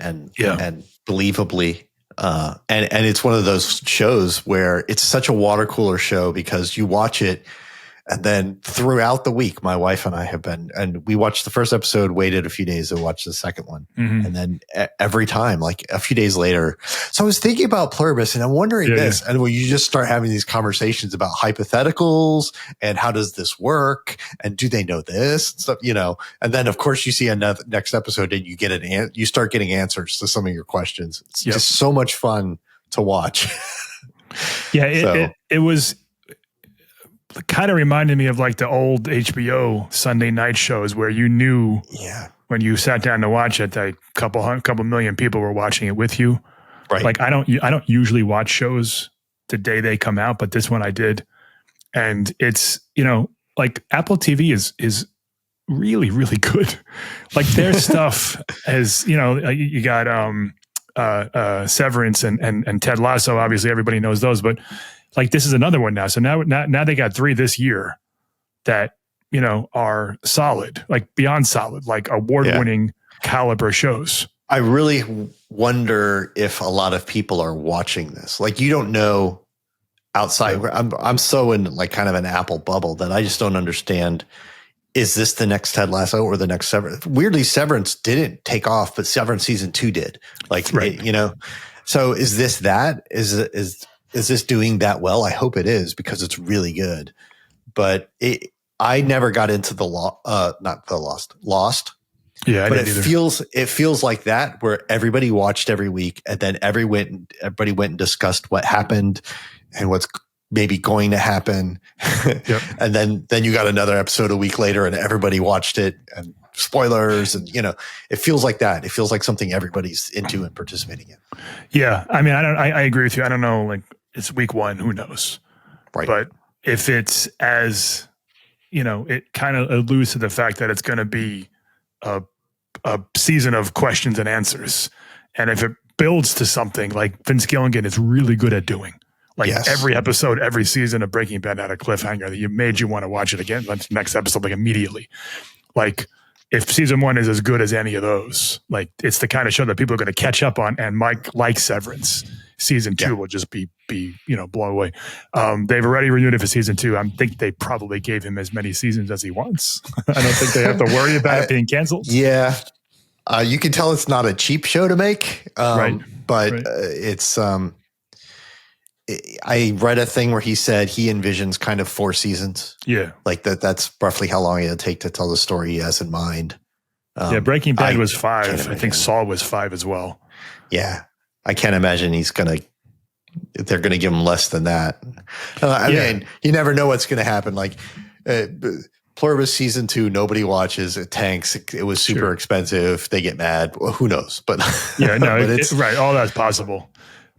believably. And it's one of those shows where it's such a water cooler show because you watch it. And then throughout the week, my wife and I have been, and we watched the first episode, waited a few days to watch the second one. Mm-hmm. And then every time, like a few days later. So I was thinking about Pluribus and I'm wondering this. And when you just start having these conversations about hypotheticals and how does this work? And do they know this? And stuff, and then of course you see another next episode and you get you start getting answers to some of your questions. It's just so much fun to watch. Yeah. It was kind of reminded me of like the old HBO Sunday night shows where you knew when you sat down to watch it, that a couple million people were watching it with you. Right. Like I don't usually watch shows the day they come out, but this one I did. And it's, like Apple TV is really, really good. Like their stuff as, you got Severance and Ted Lasso. Obviously everybody knows those, but like this is another one now. So now they got 3 this year that, are solid, like beyond solid, like award-winning caliber shows. I really wonder if a lot of people are watching this. Like you don't know outside. I'm so in like kind of an Apple bubble that I just don't understand. Is this the next Ted Lasso or the next Severance? Weirdly, Severance didn't take off, but Severance season 2 did. Like, right. So is this that? Is this doing that well? I hope it is because it's really good. But I never got into Lost. Yeah, but it feels like that where everybody watched every week and then everybody went and discussed what happened and what's maybe going to happen. Yep. And then you got another episode a week later and everybody watched it and spoilers and it feels like that. It feels like something everybody's into and participating in. Yeah. I mean, I agree with you. I don't know, like it's week 1, who knows? Right. But if it's as, it kind of alludes to the fact that it's going to be a season of questions and answers. And if it builds to something like Vince Gilligan is really good at doing, like every episode, every season of Breaking Bad had a cliffhanger that made you want to watch it again. Like next episode, like immediately. Like if season 1 is as good as any of those, like it's the kind of show that people are going to catch up on. And Mike likes Severance. Season 2 will just be blown away. They've already renewed it for season 2. I think they probably gave him as many seasons as he wants. I don't think they have to worry about it being canceled. Yeah. You can tell it's not a cheap show to make. Right. But it's, I read a thing where he said he envisions kind of 4 seasons. Yeah. Like that's roughly how long it'll take to tell the story he has in mind. Breaking Bad was 5. I think Saul was 5 as well. Yeah. I can't imagine they're going to give him less than that. I mean, you never know what's going to happen. Like Pluribus season 2, nobody watches. It tanks. It was super expensive. They get mad. Well, who knows? But yeah, no, but right. All that's possible.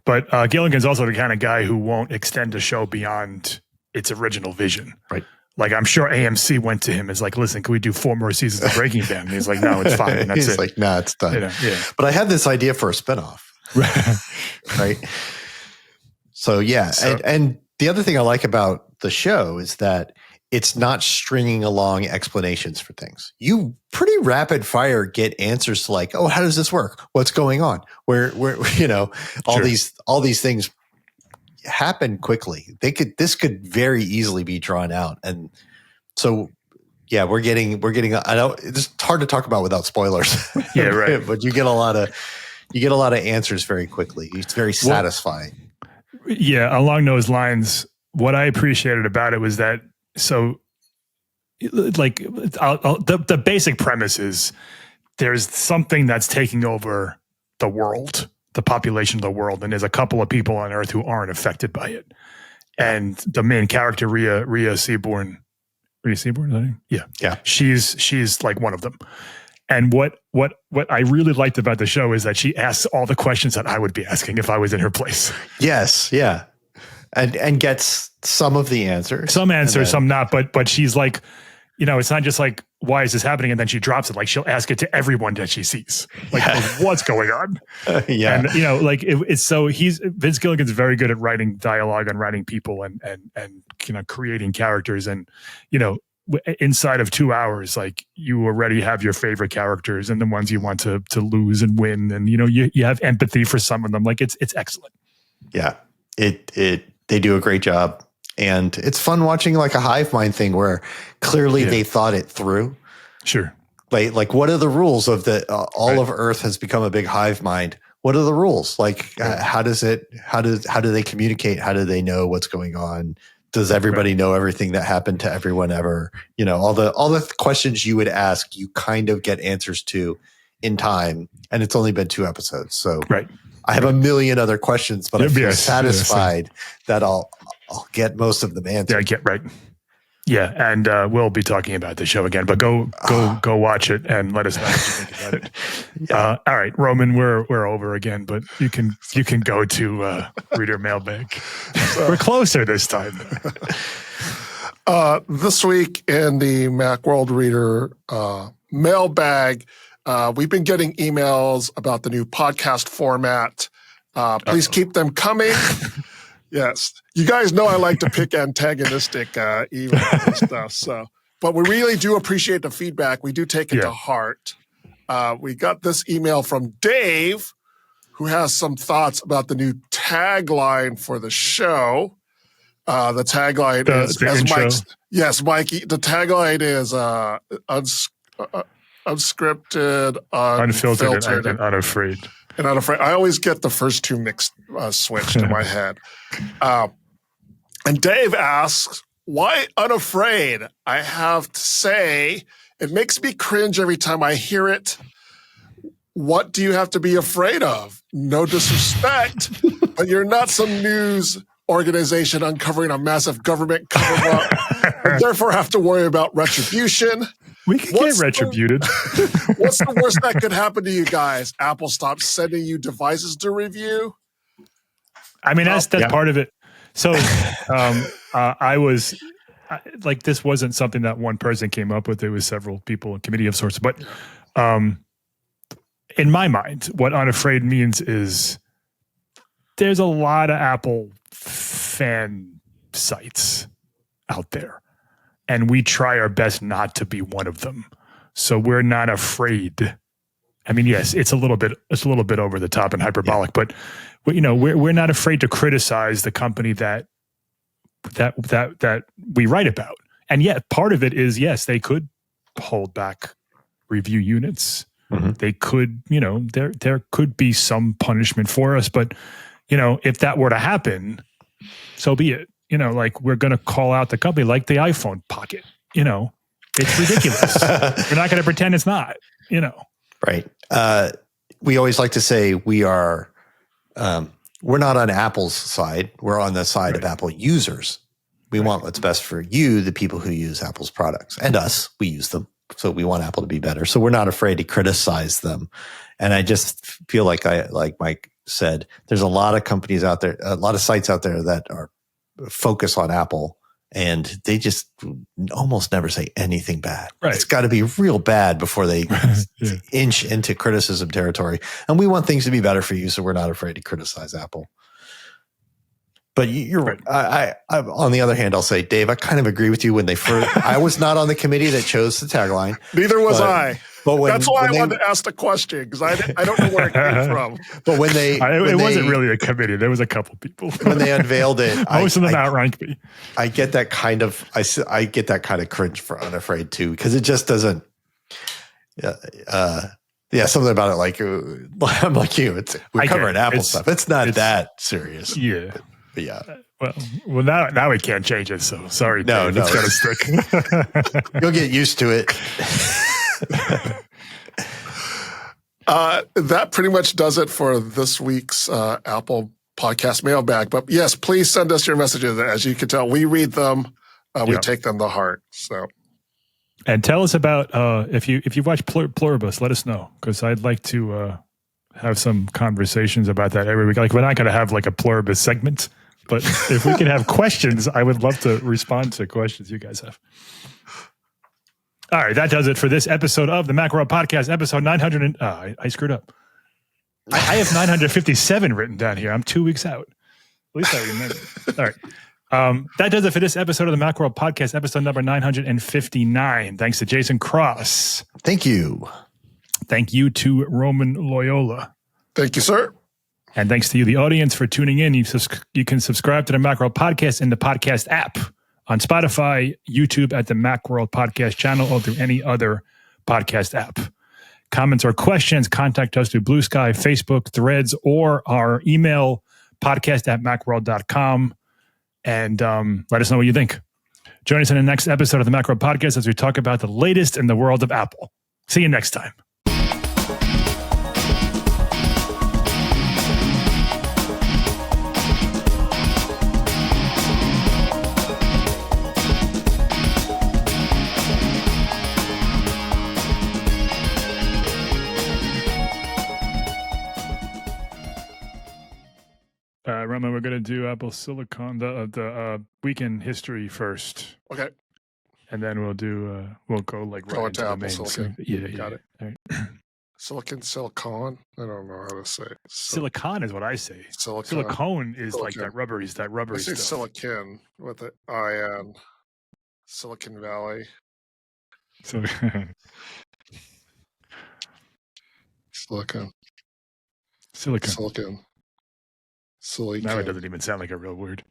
But Gilligan's also the kind of guy who won't extend a show beyond its original vision. Right. Like I'm sure AMC went to him as like, listen, can we do 4 more seasons of Breaking Bad? And he's like, no, it's fine. And that's he's like, nah, it's done. But I have this idea for a spinoff. Right. So yeah. And the other thing I like about the show is that it's not stringing along explanations for things. You pretty rapid fire get answers to like, oh, how does this work? What's going on? Where all these things happen quickly. This could very easily be drawn out. And so yeah, we're getting I know it's hard to talk about without spoilers. Yeah, right. But you get a lot of answers very quickly. It's very satisfying. Yeah, along those lines, what I appreciated about it was that the basic premise is there's something that's taking over the world, the population of the world, and there's a couple of people on Earth who aren't affected by it. And the main character, Rhea Seaborn, is that her name? Yeah. She's like one of them. And what I really liked about the show is that she asks all the questions that I would be asking if I was in her place. Yes, yeah. And gets some of the answers. Some answers, some not. But she's like, it's not just like, why is this happening? And then she drops it. Like she'll ask it to everyone that she sees. Like, what's going on? Yeah. And, Vince Gilligan's very good at writing dialogue and writing people and creating characters. And, inside of 2 hours, like you already have your favorite characters and the ones you want to lose and win. And, you have empathy for some of them. Like it's excellent. Yeah, they do a great job. And it's fun watching like a hive mind thing where clearly they thought it through. Sure. Like what are the rules of all of Earth has become a big hive mind. What are the rules? Like, how do they communicate? How do they know what's going on? Does everybody know everything that happened to everyone ever? All the questions you would ask, you kind of get answers to in time. And it's only been 2 episodes. So I have a million other questions, but I feel satisfied that I'll get most of them answered. Yeah, and we'll be talking about the show again, but go watch it and let us know what you think about it. All right, Roman, we're over again, but you can go to Reader Mailbag. We're closer this time. This week in the Macworld Reader Mailbag, we've been getting emails about the new podcast format. Please keep them coming. Yes. You guys know I like to pick antagonistic emails and stuff. So, but we really do appreciate the feedback. We do take it to heart. We got this email from Dave, who has some thoughts about the new tagline for the show. The tagline is, as Mike, Mikey, the tagline is unscripted, unfiltered, and unafraid. And unafraid. I always get the first two mixed, switched in my head. And Dave asks, why unafraid? I have to say, it makes me cringe every time I hear it. What do you have to be afraid of? No disrespect, but you're not some news organization uncovering a massive government cover-up and therefore have to worry about retribution. We can get retributed. What's the worst that could happen to you guys? Apple stops sending you devices to review? I mean, that's part of it. So I was like, this wasn't something that one person came up with. There was several people, a committee of sorts. But in my mind, what unafraid means is there's a lot of Apple fan sites out there. And we try our best not to be one of them. So we're not afraid. I mean, yes, it's a little bit over the top and hyperbolic, but we're not afraid to criticize the company that we write about. And yet part of it is, yes, they could hold back review units. Mm-hmm. They could, there could be some punishment for us, but if that were to happen, so be it. Like we're going to call out the company like the iPhone Pocket. It's ridiculous. We're not going to pretend it's not, Right. We always like to say we're not on Apple's side. We're on the side of Apple users. We want what's best for you, the people who use Apple's products, and us. We use them. So we want Apple to be better. So we're not afraid to criticize them. And I just feel like Mike said, there's a lot of companies out there, a lot of sites out there that are focus on Apple, and they just almost never say anything bad. Right. It's got to be real bad before they inch into criticism territory. And we want things to be better for you, so we're not afraid to criticize Apple. But you're right. I on the other hand, I'll say, Dave, I kind of agree with you when they first. I was not on the committee that chose the tagline. Neither was I. But that's why I wanted to ask the question, because I don't know where it came from. But when it wasn't really a committee. There was a couple people. When they unveiled it, most of them outranked me. I get that kind of cringe for unafraid too, because it just doesn't. Something about it. Like I'm like you. We're covering Apple stuff. It's not that serious. Yeah. But yeah. Well, now we can't change it. So sorry. No, Dave, it's got to stick. You'll get used to it. That pretty much does it for this week's Apple Podcast Mailbag. But yes, please send us your messages. As you can tell, we read them. We take them to heart. So, and tell us about if you watch Pluribus, let us know, because I'd like to have some conversations about that every week. Like, we're not going to have like a Pluribus segment, but if we can have questions, I would love to respond to questions you guys have. All right, that does it for this episode of the Macworld Podcast, episode 900. I screwed up. I have 957 written down here. I'm 2 weeks out. At least I remember. All right. That does it for this episode of the Macworld Podcast, episode number 959. Thanks to Jason Cross. Thank you. Thank you to Roman Loyola. Thank you, sir. And thanks to you, the audience, for tuning in. You can subscribe to the Macworld Podcast in the podcast app on Spotify, YouTube at the Macworld Podcast channel, or through any other podcast app. Comments or questions, contact us through Blue Sky, Facebook, Threads, or our email, podcast@macworld.com. And let us know what you think. Join us in the next episode of the Macworld Podcast as we talk about the latest in the world of Apple. See you next time. Roman, we're going to do Apple Silicon, the weekend history first. Okay. And then we'll go like Go right into into the Apple main. Silicon. Yeah, Got it. All right. Silicon. I don't know how to say it. Silicon is what I say. Silicon. Silicone is like Silicon. that rubbery I say stuff. silicon with an I-N. Silicon Valley. So, Silicon. silicon. Silicon. Silicon. Now it doesn't even sound like a real word.